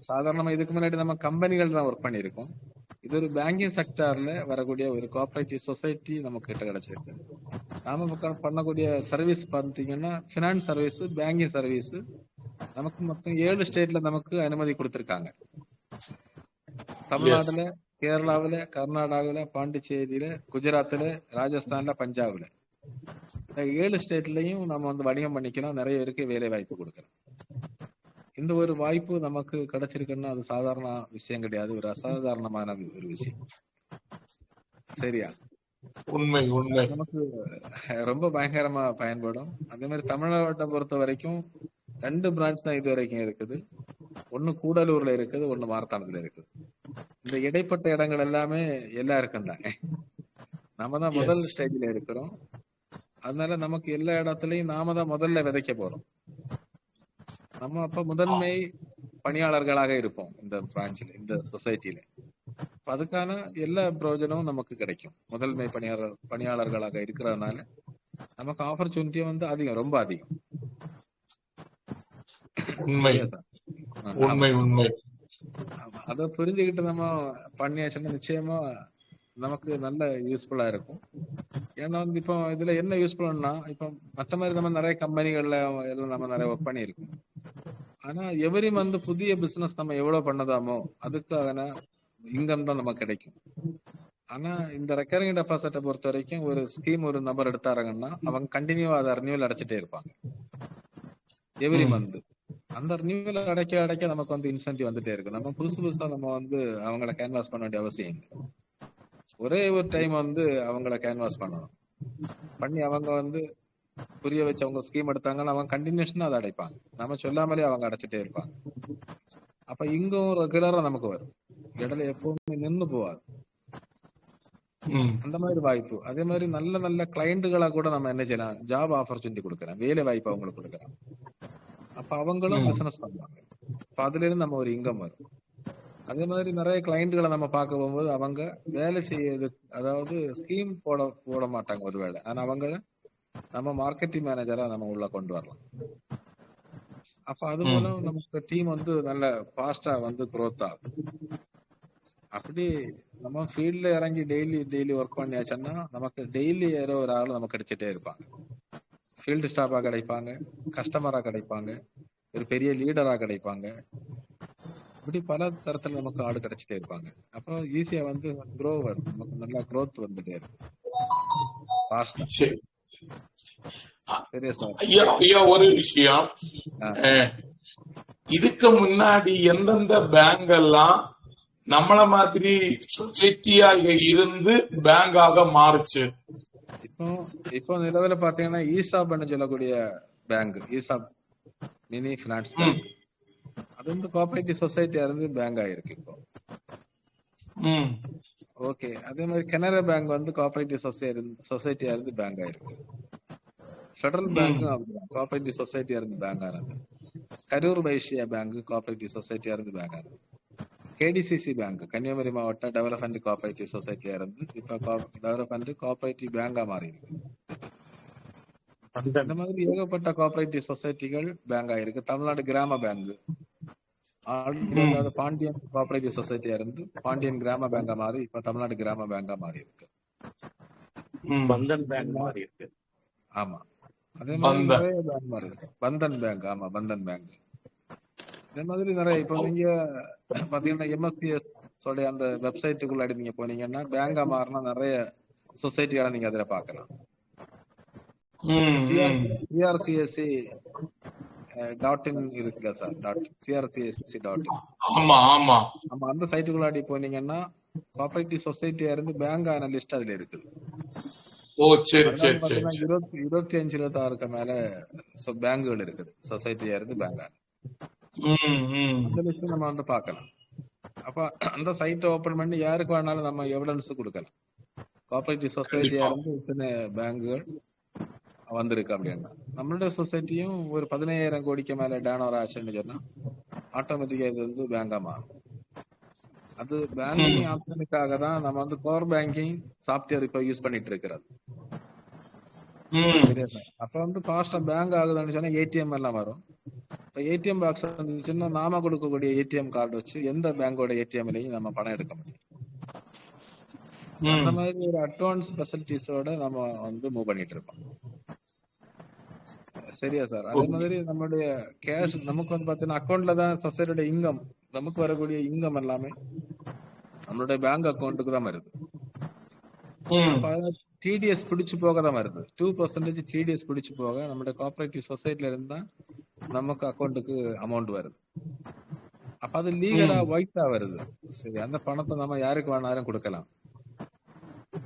சாதாரணமா இதுக்கு முன்னாடி நம்ம கம்பெனிகள் தான் ஒர்க் பண்ணிருக்கோம். இது ஒரு பேங்கிங் செக்டார்ல வரக்கூடிய ஒரு கோஆபரேட்டிவ் சொசைட்டி நமக்கு கிட்ட கிடைச்சிருக்கு. நாம பண்ணக்கூடிய சர்வீஸ் பாத்தீங்கன்னா பினான்ஸ் சர்வீஸ், பேங்கிங் சர்வீஸ் நமக்கு மொத்தம் 7 ஸ்டேட்ல நமக்கு அனுமதி கொடுத்திருக்காங்க. தமிழ்நாடுல, கேரளாவில, கர்நாடகாவில, பாண்டிச்சேரியில, குஜராத்ல, ராஜஸ்தான்ல, பஞ்சாப்ல, 7 ஸ்டேட்லயும் நம்ம வந்து வணிகம் பண்ணிக்கலாம். நிறைய பேருக்கு வேலை வாய்ப்பு கொடுக்கலாம். இந்த ஒரு வாய்ப்பு நமக்கு கிடைச்சிருக்குன்னா அது சாதாரண விஷயம் கிடையாது, ஒரு அசாதாரணமான ஒரு விஷயம். சரியா? உண்மை. நமக்கு ரொம்ப பயங்கரமா பயன்படும். அதே மாதிரி தமிழ்நாட்டை பொறுத்த வரைக்கும் 2 பிரான்ச் தான் இது வரைக்கும் இருக்குது. ஒண்ணு கூடலூர்ல இருக்குது, ஒண்ணு மார்த்தாண்டத்துல இருக்குது. இந்த இடைப்பட்ட இடங்கள் எல்லாமே எல்லாருக்கும் தாங்க. நம்ம தான் முதல் எஸ். ஸ்டேஜ்ல இருக்கிறோம். அதனால நமக்கு எல்லா இடத்துலயும் நாம தான் முதல்ல விதைக்க போறோம். நம்ம அப்ப முதன்மை பணியாளர்களாக இருப்போம் இந்த பிரான்ச்ல, இந்த சொசைட்டில. அதுக்கான எல்லா பிரயோஜனமும் நமக்கு கிடைக்கும். முதன்மை பணியாளர்களாக இருக்கிறதுனால நமக்கு ஆப்பர்ச்சுனிட்டியும் வந்து அதிகம், ரொம்ப அதிகம். உண்மை சரியா சார்? ஆமா. உண்மை உண்மை. ஆமா. அதை புரிஞ்சுக்கிட்டு நம்ம பண்ணியாச்சுன்னா நிச்சயமா நமக்கு நல்ல யூஸ்ஃபுல்லா இருக்கும். ஏன்னா வந்து இப்போ இதுல என்ன யூஸ்ஃபுல்னா, இப்போ மத்த மாதிரி நம்ம நிறைய கம்பெனிகள்ல எல்லாம் நம்ம நிறைய ஒர்க் பண்ணியிருக்கோம். ஆனா எவரி மந்த் புதிய பிசினஸ் நம்ம எவ்வளவு பண்ணதாமோ அதுக்கான இன்கம் தான் நமக்கு கிடைக்கும். ஆனா இந்த ரெக்கரிங் டெபாசிட்டை பொறுத்த வரைக்கும் ஒரு ஸ்கீம் ஒரு நபர் எடுத்தாருங்கன்னா அவங்க கண்டினியூவா அதை ரினியூவல் அடைச்சிட்டே இருப்பாங்க எவ்ரி ம். மந்த். அந்த ரினியூவல் அடைக்க அடைக்க நமக்கு வந்து இன்சென்டிவ் வந்துட்டே இருக்கு. நம்ம புதுசு புதுசா நம்ம வந்து அவங்கள கேன்வாஸ் பண்ண வேண்டிய அவசியம் இல்லை. ஒரே ஒரு டைம் வந்து அவங்கள கேன்வாஸ் பண்ணணும். பண்ணி அவங்க வந்து புரிய வச்சு அவங்க ஸ்கீம் எடுத்தாங்கன்னா அவங்க கண்டினியூஷனா அதை அடைப்பாங்க. நம்ம சொல்லாமலே அவங்க அடைச்சிட்டே இருப்பாங்க. அப்ப இங்கும் ரெகுலரா நமக்கு வரும். இடையில எப்பவுமே நின்னு போவாது. ம். அந்த மாதிரி வாய்ப்பு. அதே மாதிரி நல்ல நல்ல கிளைண்ட்டுகளா கூட நம்ம என்ன செய்யலாம், ஜாப் ஆப்பர்ச்சுனிட்டி கொடுக்கலாம், வேலை வாய்ப்பு அவங்களுக்கு கொடுக்கலாம். அப்ப அவங்களும் ம். பிசினஸ் பண்ணுவாங்க. அப்ப அதுல இருந்து நம்ம ஒரு இன்கம் வரும். அதே மாதிரி நிறைய கிளைண்ட்டுகளை நம்ம பார்க்க போகும்போது அவங்க வேலை செய்யறது, அதாவது ஸ்கீம் போட மாட்டாங்க ஒருவேளை. ஆனா அவங்க நம்ம மார்க்கெட்டிங் மேனேஜரா நம்ம உள்ள கொண்டு வரலாம். அப்ப அது ம். மூலம் நமக்கு டீம் வந்து நல்ல ஃபாஸ்டா வந்து growth ஆகும். அப்படி நம்ம ஃபீல்ட்ல இறங்கி டெய்லி ஒர்க் பண்ணியாச்சுன்னா நமக்கு டெய்லி ஏதோ ஒரு ஆள் நமக்கு கிடைச்சிட்டே இருப்பாங்க. ஃபீல்டு ஸ்டாஃபா கிடைப்பாங்க, கஸ்டமரா கிடைப்பாங்க, ஒரு பெரிய லீடரா கிடைப்பாங்க. இப்படி பல தரத்துல நமக்கு ஆள் கிடைச்சிட்டே இருப்பாங்க. அப்போ ஈஸியா வந்து க்ரோ வரும். நமக்கு நல்லா growth வந்துட்டே இருக்கும் ஃபாஸ்டா. சரி. சரியா சார்? ஐயா ஐயா ஒரு விஷயம். ஆ. அஹ், இதுக்கு முன்னாடி எந்தெந்த பேங்க் எல்லாம் நம்மள மாதிரி சொசைட்டியாக இருந்து பேங்காக மாறுச்சு? இப்போ நிலவில பாத்தீங்கன்னா ஈசாப்னு சொல்லக்கூடிய பேங்க், ஈசாப் மினி பினான்ஸ் ம். பேங்க், அது வந்து கோஆபரேட்டிவ் சொசைட்டியா இருந்து பேங்க் ஆயிருக்கு இப்போ. ம். ஓகே. அதே மாதிரி கனரா பேங்க் வந்து கோஆபரேட்டிவ் சொசைட்டியா இருந்து பேங்க் ஆயிருக்கு. ஃபெடரல் ம். பேங்க்கும் அப்படிதான் கோஆபரேட்டிவ் சொசைட்டியா இருந்து பேங்க் ஆனது. கரூர் வைஸ்யா பேங்க் கோஆபரேட்டிவ் சொசைட்டியா இருந்து பேங்க் ஆனது. கேடிசிசி பேங்க் கன்னியாகுமரி மாவட்ட டெவலப்மெண்ட் கோஆபரேட்டிவ் சொசைட்டியா இருந்து இப்ப டெவலப்மெண்ட் கோஆபரேட்டிவ் பேங்கா மாறி இருக்கு. இந்த மாதிரி ஏகப்பட்ட கோஆபரேட்டிவ் சொசைட்டிகள் பேங்க் ஆயிருக்கு. தமிழ்நாடு கிராம பேங்க் ஆல்ரெடி ம். வந்து பாண்டியன் கோஆபரேட்டிவ் சொசைட்டியா இருந்து பாண்டியன் கிராம பேங்கா மாறி இப்ப தமிழ்நாடு கிராம பேங்கா மாறி இருக்கு. ம். பந்தன் பேங்க் மாதிரி இருக்கு. ஆமா. அதே மாதிரி பந்தன். நிறைய பேங்க் மாறி இருக்கு. பந்தன் பேங்க், ஆமா பந்தன் பேங்க். இதே மாதிரி நிறைய இப்போ நீங்க பாத்தீங்கன்னா எம்எஸ்பிஎஸ் உடைய அந்த வெப்சைட்டுக்குள்ள நீங்க போனீங்கன்னா பேங்கா மாறினா நிறைய சொசைட்டிகளை நீங்க அதுல பாக்கலாம். ம். ம். சிஆர்சிஎஸ்சி .in இருக்குல்ல சார், CRCSC.in. ஆமா ஆமா. நம்ம அந்த சைட்டுக்குள்ளாடி போனீங்கன்னா கோஆபரேட்டிவ் சொசைட்டியா இருந்து பேங்க் ஆன லிஸ்ட் அதுல இருக்குது. ஓ சரி அதுல சரி வந்து சரி பாத்தீங்கன்னா சரி. 25-26க்கு மேல பேங்குகள் இருக்குது சொசைட்டியா இருந்து பேங்க் ஆன. ம். ம். அந்த லிஸ்ட் நம்ம வந்து பார்க்கலாம். அப்ப அந்த சைட்டை ஓபன் பண்ணி யாருக்கு வேணாலும் நம்ம எவிடன்ஸ் கொடுக்கலாம். கோஆபரேட்டிவ் சொசைட்டியா கண்டிப்பா. இருந்து இத்தனை பேங்குகள் வந்திருக்கு அப்படின்னா நம்மளுடைய சொசைட்டியும் ஒரு 15,000 கோடிக்கு மேல டேர்ன் ஆச்சுன்னு சொன்னா ஆட்டோமேட்டிக்கா இது வந்து பேங்கா மாறும். அது ம். பேங்கிங் ஆப்ஷனுக்காக தான் நம்ம வந்து கோர் பேங்கிங் சாஃப்ட்வேர் இப்ப யூஸ் பண்ணிட்டு இருக்கிறது. ம். சரியா சார்? அப்ப வந்து ஃபாஸ்டா பேங்க் ஆகுதுன்னு சொன்னா ஏடிஎம் எல்லாம் வரும். இப்ப ஏடிஎம் பாக்ஸ் வந்துச்சுன்னா நாம கொடுக்கக்கூடிய ஏடிஎம் கார்டு வச்சு எந்த பேங்கோட ஏடிஎம்லையும் நம்ம பணம் எடுக்க முடியும். அந்த ம். மாதிரி ஒரு அட்வான்ஸ் ஃபெசிலிட்டிஸோட நம்ம வந்து மூவ் பண்ணிட்டு இருக்கோம். சரியா சார்? அதே ஓகே. மாதிரி நம்மளுடைய கேஷ் நமக்கு வந்து பாத்தீங்கன்னா அக்கௌண்ட்ல தான் சொசைட்டியோட இன்கம், நமக்கு வரக்கூடிய இன்கம் எல்லாமே நம்மளுடைய பேங்க் அக்கௌண்ட்டுக்கு தான் வருது. ம். அப்ப டிடிஎஸ் பிடிச்சு போக தான் வருது. 2% டிடிஎஸ் பிடிச்சு போக நம்மளுடைய கோஆபரேட்டிவ் சொசைட்டில இருந்தா நமக்கு அக்கௌண்ட்டுக்கு அமௌண்ட் வருது. அப்ப அது லீகலா ம். ஒயிட்டா வருது. சரி, அந்த பணத்தை நம்ம யாருக்கு வேணாலும் கொடுக்கலாம்,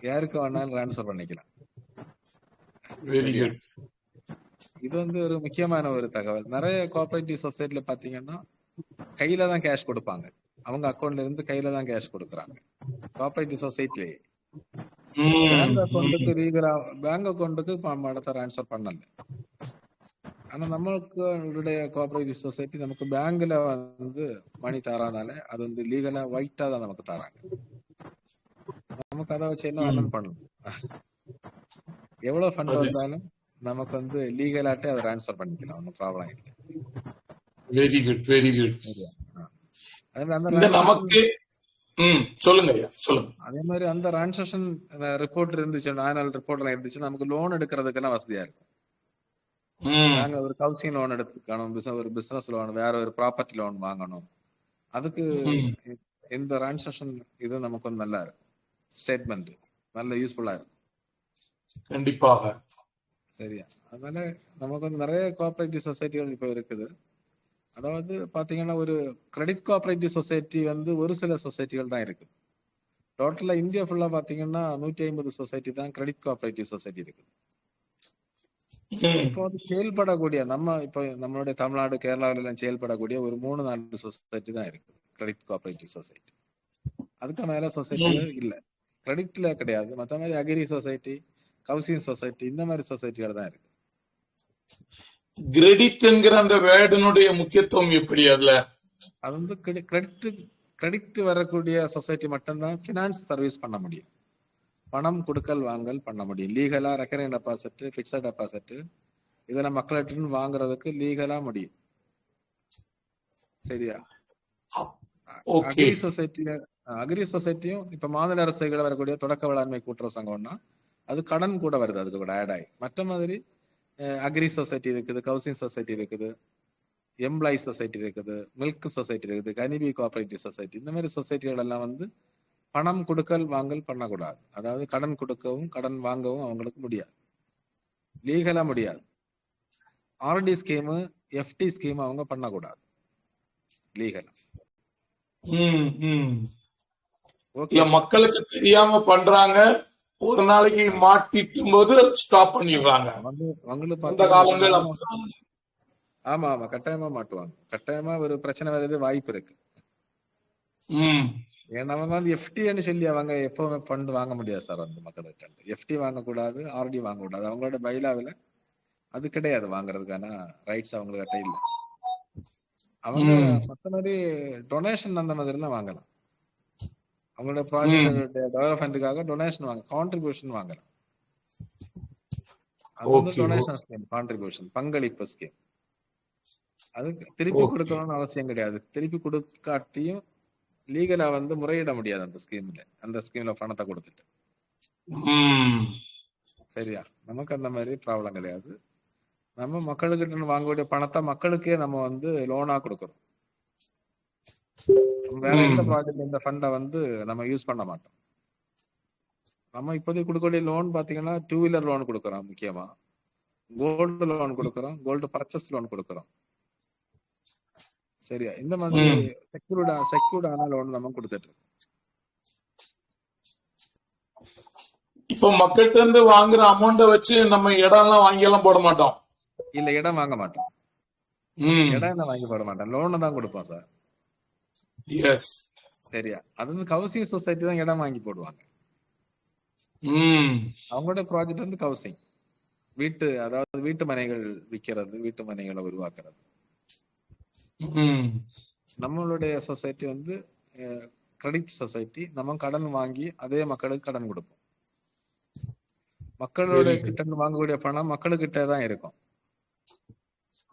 யாருக்கு வேணாலும் ட்ரான்ஸ்ஃபர் பண்ணிக்கலாம். வெரி சரியா? குட். இது வந்து ஒரு முக்கியமான ஒரு தகவல். நிறைய கோஆபரேட்டிவ் சொசைட்டில பாத்தீங்கன்னா கையில தான் கேஷ் கொடுப்பாங்க. அவங்க அக்கௌண்ட்ல இருந்து கையில தான் கேஷ் கொடுக்குறாங்க கோஆபரேட்டிவ் சொசைட்டிலே. பேங்க் ம், அக்கௌண்ட்டுக்கு ம். லீகலா பேங்க் அக்கௌண்ட்டுக்கு பணத்தை ட்ரான்ஸ்ஃபர் பண்ணல. ஆனா நம்மளுடைய கோஆபரேட்டிவ் சொசைட்டி நமக்கு பேங்க்ல வந்து மணி தரானால அது வந்து லீகலா ஒயிட்டா தான் நமக்கு தராங்க. நமக்கு அதை வச்சு என்ன ம். வேணும்னு பண்ணலாம். எவ்வளவு ஃபண்ட் அது வந்தாலும் நமக்கு வந்து லீகலாட்டே அதை ட்ரான்ஸ்ஃபர் பண்ணிக்கலாம், ஒன்றும் ப்ராப்ளம் இல்லை. Very good, very good. சரியா? அதே மாதிரி அந்த இந்த டிரான்சாக்ஷன் நமக்கு சொல்லுங்க ஐயா, சொல்லுங்க. அதே மாதிரி அந்த டிரான்சாக்ஷன் ரிப்போர்ட் இருந்துச்சு, ஆனுவல் ரிப்போர்ட்லாம் இருந்துச்சு, நமக்கு லோன் எடுக்கிறதுக்கெல்லாம் வசதியா இருக்கும். ம், நாங்க ஒரு ஹவுசிங் லோன் எடுத்துக்கணும், ஒரு பிசினஸ் லோன், வேற ஒரு ப்ராப்பர்ட்டி லோன் வாங்கணும், அதுக்கு ம். இந்த டிரான்சாக்ஷன் இது நமக்கு வந்து நல்லா இருக்கும், ஸ்டேட்மெண்ட் நல்ல யூஸ்ஃபுல்லா இருக்கும். கண்டிப்பாக. சரியா? அதனால நமக்கு வந்து நிறைய கோஆபரேட்டிவ் சொசைட்டிகள் இப்போ இருக்குது. அதாவது பாத்தீங்கன்னா ஒரு கிரெடிட் கோஆபரேட்டிவ் சொசைட்டி வந்து ஒரு சில சொசைட்டிகள் தான் இருக்கு. டோட்டலா இந்தியா ஃபுல்லா பாத்தீங்கன்னா 150 சொசைட்டி தான் கிரெடிட் கோஆபரேட்டிவ் சொசைட்டி இருக்கு. ம், இப்போ வந்து செயல்படக்கூடிய இப்போ நம்மளுடைய தமிழ்நாடு, கேரளாவில எல்லாம் செயல்படக்கூடிய ஒரு 3-4 சொசைட்டி தான் இருக்கு கிரெடிட் கோஆபரேட்டிவ் சொசைட்டி. அதுக்கு மேல ம். சொசைட்டிகள் இல்ல, கிரெடிட்ல கிடையாது. மத்த மாதிரி அக்ரி சொசைட்டி, ஹவுசிங் சொசைட்டி, இந்த மாதிரி சொசைட்டிகள் தான் இருக்கு. கிரெடிட்ங்கிற அந்த வேர்டினுடைய முக்கியத்துவம் எப்படி அதுல? அது வந்து கிரெடிட் வரக்கூடிய சொசைட்டி மட்டும்தான் பினான்ஸ் சர்வீஸ் பண்ண முடியும், பணம் கொடுக்கல் வாங்கல் பண்ண முடியும். லீகலா ரெக்கரிங் டெபாசிட், பிக்சட் டெபாசிட் இதெல்லாம் மக்கள்கிட்ட வாங்குறதுக்கு லீகலா முடியும். சரியா? ஓகே. அக்ரி சொசைட்டியும் இப்ப மாநில அரசுகளை வரக்கூடிய தொடக்க வேளாண்மை கூட்டுறவு சங்கம்னா அது கடன் கூட வருது, அதுக்கு கூட ஆட் ஆகி. மற்ற மாதிரி அக்ரி சொசைட்டி இருக்குது, ஹவுசிங் சொசைட்டி இருக்குது, எம்ப்ளாயிஸ் சொசைட்டி இருக்குது, மில்க் சொசைட்டி இருக்குது, கனிபி கோஆபரேட்டிவ் சொசைட்டி, இந்த மாதிரி சொசைட்டிகள் எல்லாம் வந்து பணம் கொடுக்கல் வாங்கல் பண்ணக்கூடாது. அதாவது கடன் கொடுக்கவும் கடன் வாங்கவும் அவங்களுக்கு முடியாது, லீகலா முடியாது. ஆர்டி ஸ்கீமு, எஃப்டி ஸ்கீம் அவங்க பண்ணக்கூடாது லீகலா. ம், ம். ஓகே, இல்ல, மக்களுக்கு தெரியாம பண்றாங்க, ஒரு நாளைக்கு மாட்டிட்டும் போது ஸ்டாப் பண்ணிடுறாங்க. அவங்களுக்கு அந்த பாத்தீங்கன்னா காலங்கள் ஆமா ஆமா கட்டாயமா மாட்டுவாங்க. கட்டாயமா ஒரு பிரச்சனை வருது வாய்ப்பு இருக்கு. ம், ஏன்னா அவங்க வந்து எஃப்டின்னு சொல்லி அவங்க எப்பவுமே ஃபண்ட் வாங்க முடியாது சார். அந்த மக்கள்கிட்ட எஃப்டி வாங்கக்கூடாது, ஆர்டி வாங்கக்கூடாது. அவங்களோட பைலாவில் அது கிடையாது, வாங்குறதுக்கான ரைட்ஸ் அவங்ககிட்ட இல்ல. அவங்க ம், மத்த மாதிரி டொனேஷன் அந்த மாதிரி எல்லாம் வாங்கலாம். அவங்களோட ம். ப்ராஜெக்ட் டெவலப்மெண்ட்டுக்காக டொனேஷன் கான்ட்ரிபியூஷன் வாங்கலாம். அது வந்து ஓகே, டொனேஷன் ஸ்கீம், கான்ட்ரிபியூஷன் பங்களிப்பு ஸ்கீம். அதுக்கு திருப்பி ஓகே. கொடுக்கணும்னு அவசியம் கிடையாது. திருப்பி கொடுக்காட்டியும் லீகலா வந்து முறையிட முடியாது அந்த ஸ்கீம்ல பணத்தை கொடுத்துட்டு. ம். சரியா? நமக்கு அந்த மாதிரி ப்ராப்ளம் கிடையாது. நம்ம மக்களுக்கிட்ட வாங்கக்கூடிய பணத்தை மக்களுக்கே நம்ம வந்து லோனா கொடுக்கறோம். வேற எந்த ம். ப்ராஜெக்ட் இந்த ஃபண்டை வந்து நம்ம யூஸ் பண்ண மாட்டோம். நம்ம இப்போதைக்கு கொடுக்கக்கூடிய லோன் பாத்தீங்கன்னா 2 வீலர் லோன் கொடுக்கறோம், முக்கியமா கோல்டு லோன் கொடுக்கறோம், கோல்டு பர்ச்சேஸ் லோன் கொடுக்கறோம். சரியா? இந்த மாதிரி ம். செக்யூர்டான லோன் நம்ம கொடுத்துட்டு இருக்கோம். இப்போ மக்கள்கிட்ட இருந்து வாங்குற அமௌண்ட வச்சு நம்ம இடம் எல்லாம் வாங்கி எல்லாம் போட மாட்டோம். இல்ல, இடம் வாங்க மாட்டோம். ம். இடம் எல்லாம் வாங்கி போட மாட்டோம், லோன் தான் கொடுப்போம் சார். எஸ். சரியா? அது வந்து ஹவுசிங் சொசைட்டி தான் இடம் வாங்கி போடுவாங்க. ம். அவங்களோட ப்ராஜெக்ட் வந்து ஹவுசிங், அதாவது வீட்டு மனைகள் விற்கிறது, வீட்டு மனைகளை உருவாக்குறது. ம். நம்மளுடைய சொசைட்டி வந்து கிரெடிட் சொசைட்டி. நம்ம கடன் வாங்கி அதே மக்களுக்கு கடன் கொடுப்போம். மக்களோட Very good. கிட்ட இருந்து வாங்கக்கூடிய பணம் மக்களுக்கிட்ட தான் இருக்கும்,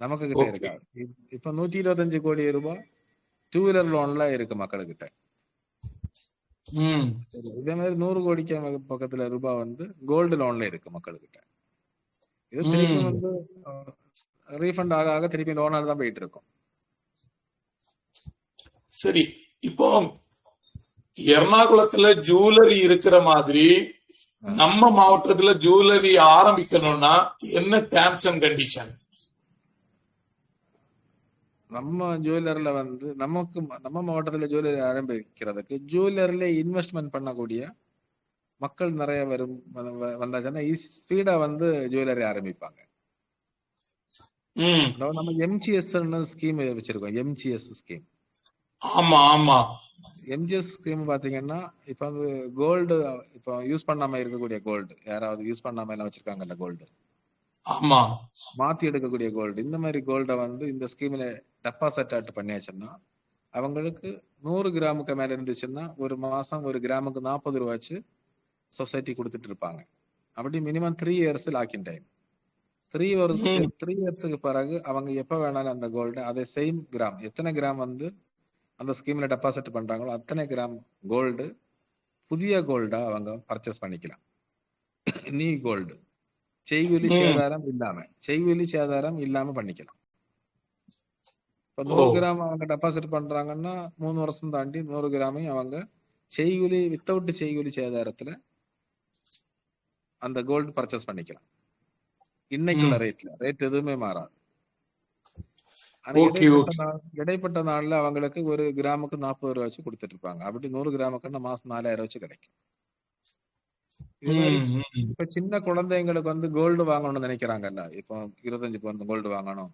நமக்கு கிட்ட Okay. இருக்காது. இப்ப 125 கோடி ரூபாய் 2 வீலர் லோன்ல இருக்கு மக்களுக்கிட்ட. ம். இதே மாதிரி 100 கோடிக்கு பக்கத்துல ரூபாய் வந்து கோல்டு லோன்ல இருக்கு மக்களுக்கிட்ட. இது திருப்பி ம். வந்து ரீஃபண்ட் ஆக ஆக திருப்பி லோனால தான் போயிட்டு இருக்கும். சரி, இப்போ எர்ணாகுளத்துல ஜுவல்லரி இருக்கிற மாதிரி நம்ம மாவட்டத்துல ஜுவல்லரி ஆரம்பிக்கணும்னா என்ன டேர்ம்ஸ் அண்ட் கண்டிஷன்? நம்ம ஜுவல்லர்ல வந்து நம்ம மாவட்டத்துல ஜுவல்லரி ஆரம்பிக்கிறதுக்கு ஜுவல்லரில இன்வெஸ்ட்மெண்ட் பண்ணக்கூடிய மக்கள் நிறைய வந்தாச்சுன்னா ஸ்பீடா வந்து ஜுவல்லரி ஆரம்பிப்பாங்க. ம். அதாவது நம்ம எம்ஜிஎஸ் ஸ்கீம் வச்சிருக்கோம், எம்ஜிஎஸ் ஸ்கீம். ஆமா ஆமா எம்ஜிஎஸ் ஸ்கீம் பாத்தீங்கன்னா இப்ப வந்து கோல்டு, இப்போ யூஸ் பண்ணாம இருக்கக்கூடிய கோல்டு, யாராவது யூஸ் பண்ணாம எல்லாம் வச்சிருக்காங்கல்ல கோல்டு, ஆமா. மாத்தி எடுக்கக்கூடிய கோல்டு, இந்த மாதிரி கோல்டை வந்து இந்த ஸ்கீம்ல டெபாசிட் ஆட் பண்ணியாச்சுன்னா அவங்களுக்கு 100 கிராமுக்கு மேல இருந்துச்சுன்னா ஒரு மாசம் ஒரு கிராமுக்கு 40 ரூபாச்சு சொசைட்டி கொடுத்துட்டு இருப்பாங்க. அப்படி மினிமம் 3 இயர்ஸ் லாக்கின் டைம். 3 இயர்ஸுக்கு பிறகு அவங்க எப்ப வேணாலும் அந்த கோல்டு அதே சேம் கிராம், எத்தனை கிராம் வந்து அந்த ஸ்கீம்ல டெபாசிட் பண்றாங்களோ அத்தனை கிராம் கோல்டு புதிய கோல்டா அவங்க பர்ச்சேஸ் பண்ணிக்கலாம். நீ கோல்டு செய்கூலி சேதாரம் இல்லாம பண்ணிக்கலாம். இப்ப 100 கிராம் அவங்க டெபாசிட் பண்றாங்கன்னா 3 வருஷம் தாண்டி 100 கிராமையும் அவங்க செய்கூலி வித்தவுட் செய்கூலி சேதாரத்துல அந்த கோல்டு பர்ச்சேஸ் பண்ணிக்கலாம். இன்னைக்குள்ள ரேட் எதுவுமே மாறாது. ஆனா இடைப்பட்ட நாள்ல அவங்களுக்கு ஒரு கிராமுக்கு 40 ரூபாய் வச்சு கொடுத்துட்டு இருப்பாங்க. அப்படி 100 கிராமுக்குன்னா மாசம் 4000 வச்சு கிடைக்கும். இது மாதிரி இப்ப சின்ன குழந்தைங்களுக்கு வந்து கோல்டு வாங்கணும்னு நினைக்கிறாங்கல்ல, இப்போ 25 பவுன் கோல்டு வாங்கணும்,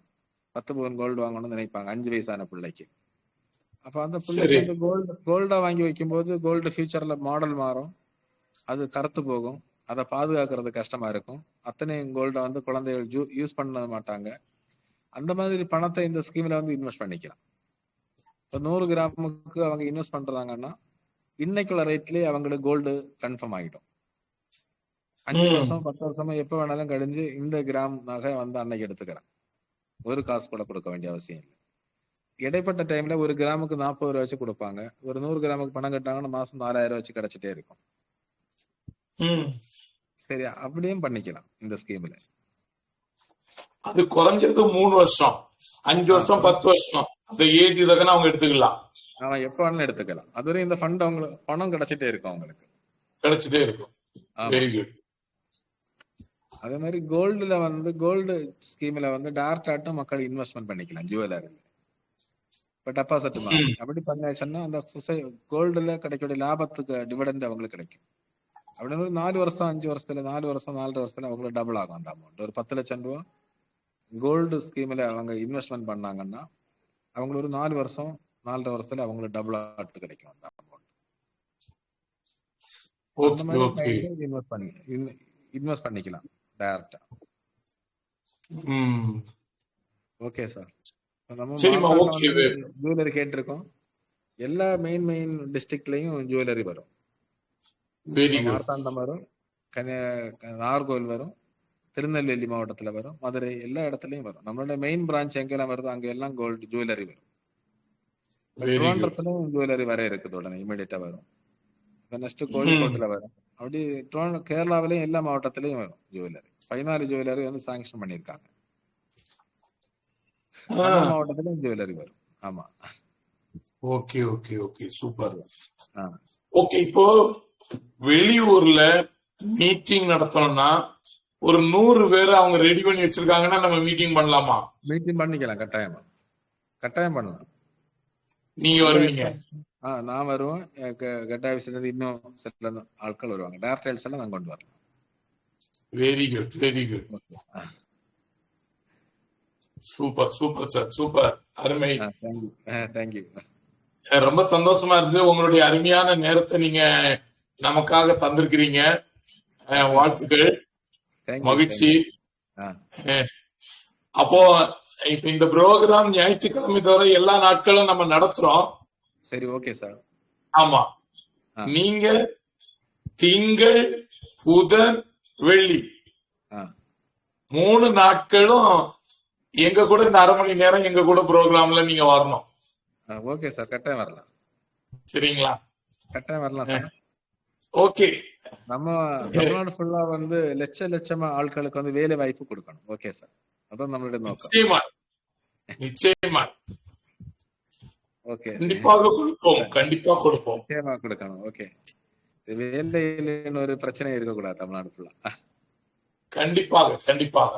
10 பவுன் கோல்டு வாங்கணும்னு நினைப்பாங்க 5 வயசான பிள்ளைக்கு. அப்ப அந்த பிள்ளைக்கு வந்து கோல்டா வாங்கி வைக்கும்போது கோல்டு ஃபியூச்சர்ல மாடல் மாறும், அது கருத்து போகும், அதை பாதுகாக்கிறது கஷ்டமா இருக்கும். அத்தனையும் கோல்டை வந்து குழந்தைகள் யூஸ் பண்ண மாட்டாங்க. அந்த மாதிரி பணத்தை இந்த ஸ்கீம்ல வந்து இன்வெஸ்ட் பண்ணிக்கலாம். இப்போ 100 கிராமுக்கு அவங்க இன்வெஸ்ட் பண்றாங்கன்னா இன்னைக்குள்ள ரேட்லயே அவங்களுக்கு கோல்டு கன்ஃபார்ம் ஆகிடும். 5 வருஷம் 10 வருஷமா எப்ப வேணாலும் கழிஞ்சு இந்த கிராம் நகை வந்து அன்னைக்கு எடுத்துக்கிறேன், ஒரு காசு கூட கொடுக்க வேண்டிய அவசியம் இல்லை. இடைப்பட்ட டைம்ல ஒரு கிராமுக்கு 40 ரூபாய் வச்சு கொடுப்பாங்க. ஒரு 100 கிராமுக்கு பணம் கட்டாங்கன்னா மாசம் 4000 வச்சு கிடைச்சிட்டே இருக்கும். சரி, அப்படியும் பண்ணிக்கலாம் இந்த ஸ்கீம்ல. அது குறைஞ்சது 3 வருஷம், 5 வருஷம், 10 வருஷம் அந்த ஏஜ் இதற்கான அவங்க எடுத்துக்கலாம். அவன் எப்ப வேணாலும் எடுத்துக்கலாம். அதுவரை இந்த ஃபண்ட் அவங்களுக்கு பணம் கிடைச்சிட்டே இருக்கும், அவங்களுக்கு கிடைச்சிட்டே இருக்கும். Very good. அதே மாதிரி கோல்டுல வந்து கோல்டு ஸ்கீம்ல வந்து டைரக்டாட்டும் மக்கள் இன்வெஸ்ட்மெண்ட் பண்ணிக்கலாம் ஜுவல்லரி. இப்ப டெபாசிட் மாதிரி அப்படி பண்ணியாச்சுன்னா அந்த கோல்டுல கிடைக்கக்கூடிய லாபத்துக்கு டிவிடெண்ட் அவங்களுக்கு கிடைக்கும். அப்படின்னு 4 வருஷம் 5 வருஷத்துல 4 வருஷம் 4.5 வருஷத்துல அவங்களுக்கு டபுள் ஆகும் அந்த அமௌண்ட். ஒரு 10 லட்சம் ரூபாய் கோல்டு ஸ்கீம்ல அவங்க இன்வெஸ்ட்மெண்ட் பண்ணாங்கன்னா அவங்களுக்கு ஒரு 4 வருஷம் 4.5 வருஷத்துல அவங்களுக்கு டபுள் ஆட்டு கிடைக்கும் அந்த அமௌண்ட். இன்வெஸ்ட் பண்ணிக்கலாம் டைரக்டா. ஓகே சார், நம்ம ஜுவல்லரி கேட்டிருக்கோம். எல்லா மெயின் டிஸ்ட்ரிக்ட்லயும் ஜுவல்லரி வரும். மார்த்தாண்டம் வரும், நாகர்கோவில் வரும், திருநெல்வேலி மாவட்டத்துல வரும், மதுரை, எல்லா இடத்துலயும் வரும். நம்மளோட மெயின் பிரான்ச் எங்கெல்லாம் வருதோ அங்க எல்லாம் கோல்டு ஜுவல்லரி வரும். திருவனந்தபுரத்துலயும் ஜுவல்லரி வர இருக்குது, உடனே இமீடியட்டா வரும். நெக்ஸ்ட் கோழிக்கோட்டுல வரும். அப்படி கேரளாவிலயும் எல்லா மாவட்டத்திலயும் வரும் ஜுவல்லரி. 14 ஜுவல்லரி வந்து சாங்ஷன் பண்ணிருக்காங்க. மாவட்டத்திலயும் ஜுவல்லரி வரும். ஆமா. Okay okay okay, super. Okay, இப்போ வெளியூர்ல மீட்டிங் நடத்தணும்னா ஒரு 100 பேரை அவங்க ரெடி பண்ணி வச்சிருக்காங்கன்னா நம்ம மீட்டிங் பண்ணலாமா? மீட்டிங் பண்ணிக்கலாம், கட்டாயம் பண்ணலாம். நீங்க வருவீங்க? நான் வருவேன். கட்டாயம் இன்னும் சில ஆட்கள் வருவாங்க. டைரக்டர்ஸ் எல்லாம் நான் கொண்டு வரலாம். Very good, very good. Super super sir, super, அருமை. தேங்க்யூ. ரொம்ப சந்தோஷமா இருக்கு. உங்களுடைய அருமையான நேரத்தை நீங்க நமக்காக தந்திருக்கிறீங்க. வாழ்த்துக்கள், மகிழ்ச்சி. அப்போ இப்ப இந்த ப்ரோக்ராம் ஞாயிற்றுக்கிழமை தவிர எல்லா நாட்களும் நம்ம நடத்துறோம். சரி, ஓகே சார். ஆமா, நீங்க திங்கள், புதன், வெள்ளி 3 நாட்களும் எங்க கூட இந்த 1/2 மணி நேரம் எங்க கூட ப்ரோக்ராம்ல நீங்க வரணும். ஓகே சார், கட்டாயம் வரலாம். சரிங்களா? கட்டாயம் வரலாம் சார். ஓகே, நம்ம தமிழ்நாடு ஃபுல்லா வந்து லட்சமா ஆட்களுக்கு வந்து வேலை வாய்ப்பு கொடுக்கணும். ஓகே சார், அதான் நம்மளுடைய நோக்கம். நிச்சயமா நிச்சயமா, ஓகே, கண்டிப்பாக கொடுப்போம், கண்டிப்பா கொடுப்போம், நிச்சயமா கொடுக்கணும். ஓகே, வேலையில ஒரு பிரச்சனை இருக்கக்கூடாது தமிழ்நாடு ஃபுல்லா. கண்டிப்பாக கண்டிப்பாக.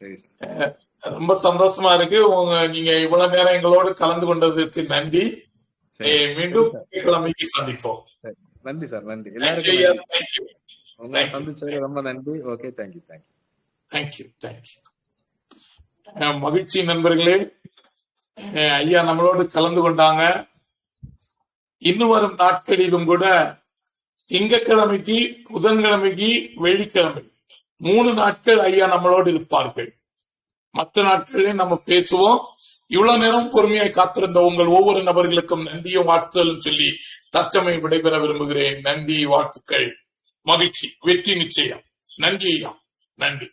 சரி சார், ரொம்ப சந்தோஷமா இருக்கு. நீங்க இவ்வளவு நேரம் எங்களோடு கலந்து கொண்டதற்கு நன்றி. மீண்டும் கிழமைக்கு சந்திப்போம். நன்றி சார், நன்றி. எல்லாருக்கும் உங்களை சந்திச்சதுக்கு ரொம்ப நன்றி. Okay, thank you. மகிழ்ச்சி நண்பர்களே. ஐயா நம்மளோடு கலந்து கொண்டாங்க. இன்னும் வரும் நாட்களிலும் கூட திங்கட்கிழமைக்கு, புதன்கிழமைக்கு, வெள்ளிக்கிழமை 3 நாட்கள் ஐயா நம்மளோடு இருப்பார்கள். மற்ற நாட்களில் நம்ம பேசுவோம். இவ்வளவு நேரம் பொறுமையாய் காத்திருந்த உங்கள் ஒவ்வொரு நபர்களுக்கும் நன்றியும் வாழ்த்துதலும் சொல்லி தற்சமயம் விடைபெற விரும்புகிறேன். நன்றி, வாழ்த்துக்கள், மகிழ்ச்சி, வெற்றி நிச்சயம். நன்றி ஐயா, நன்றி.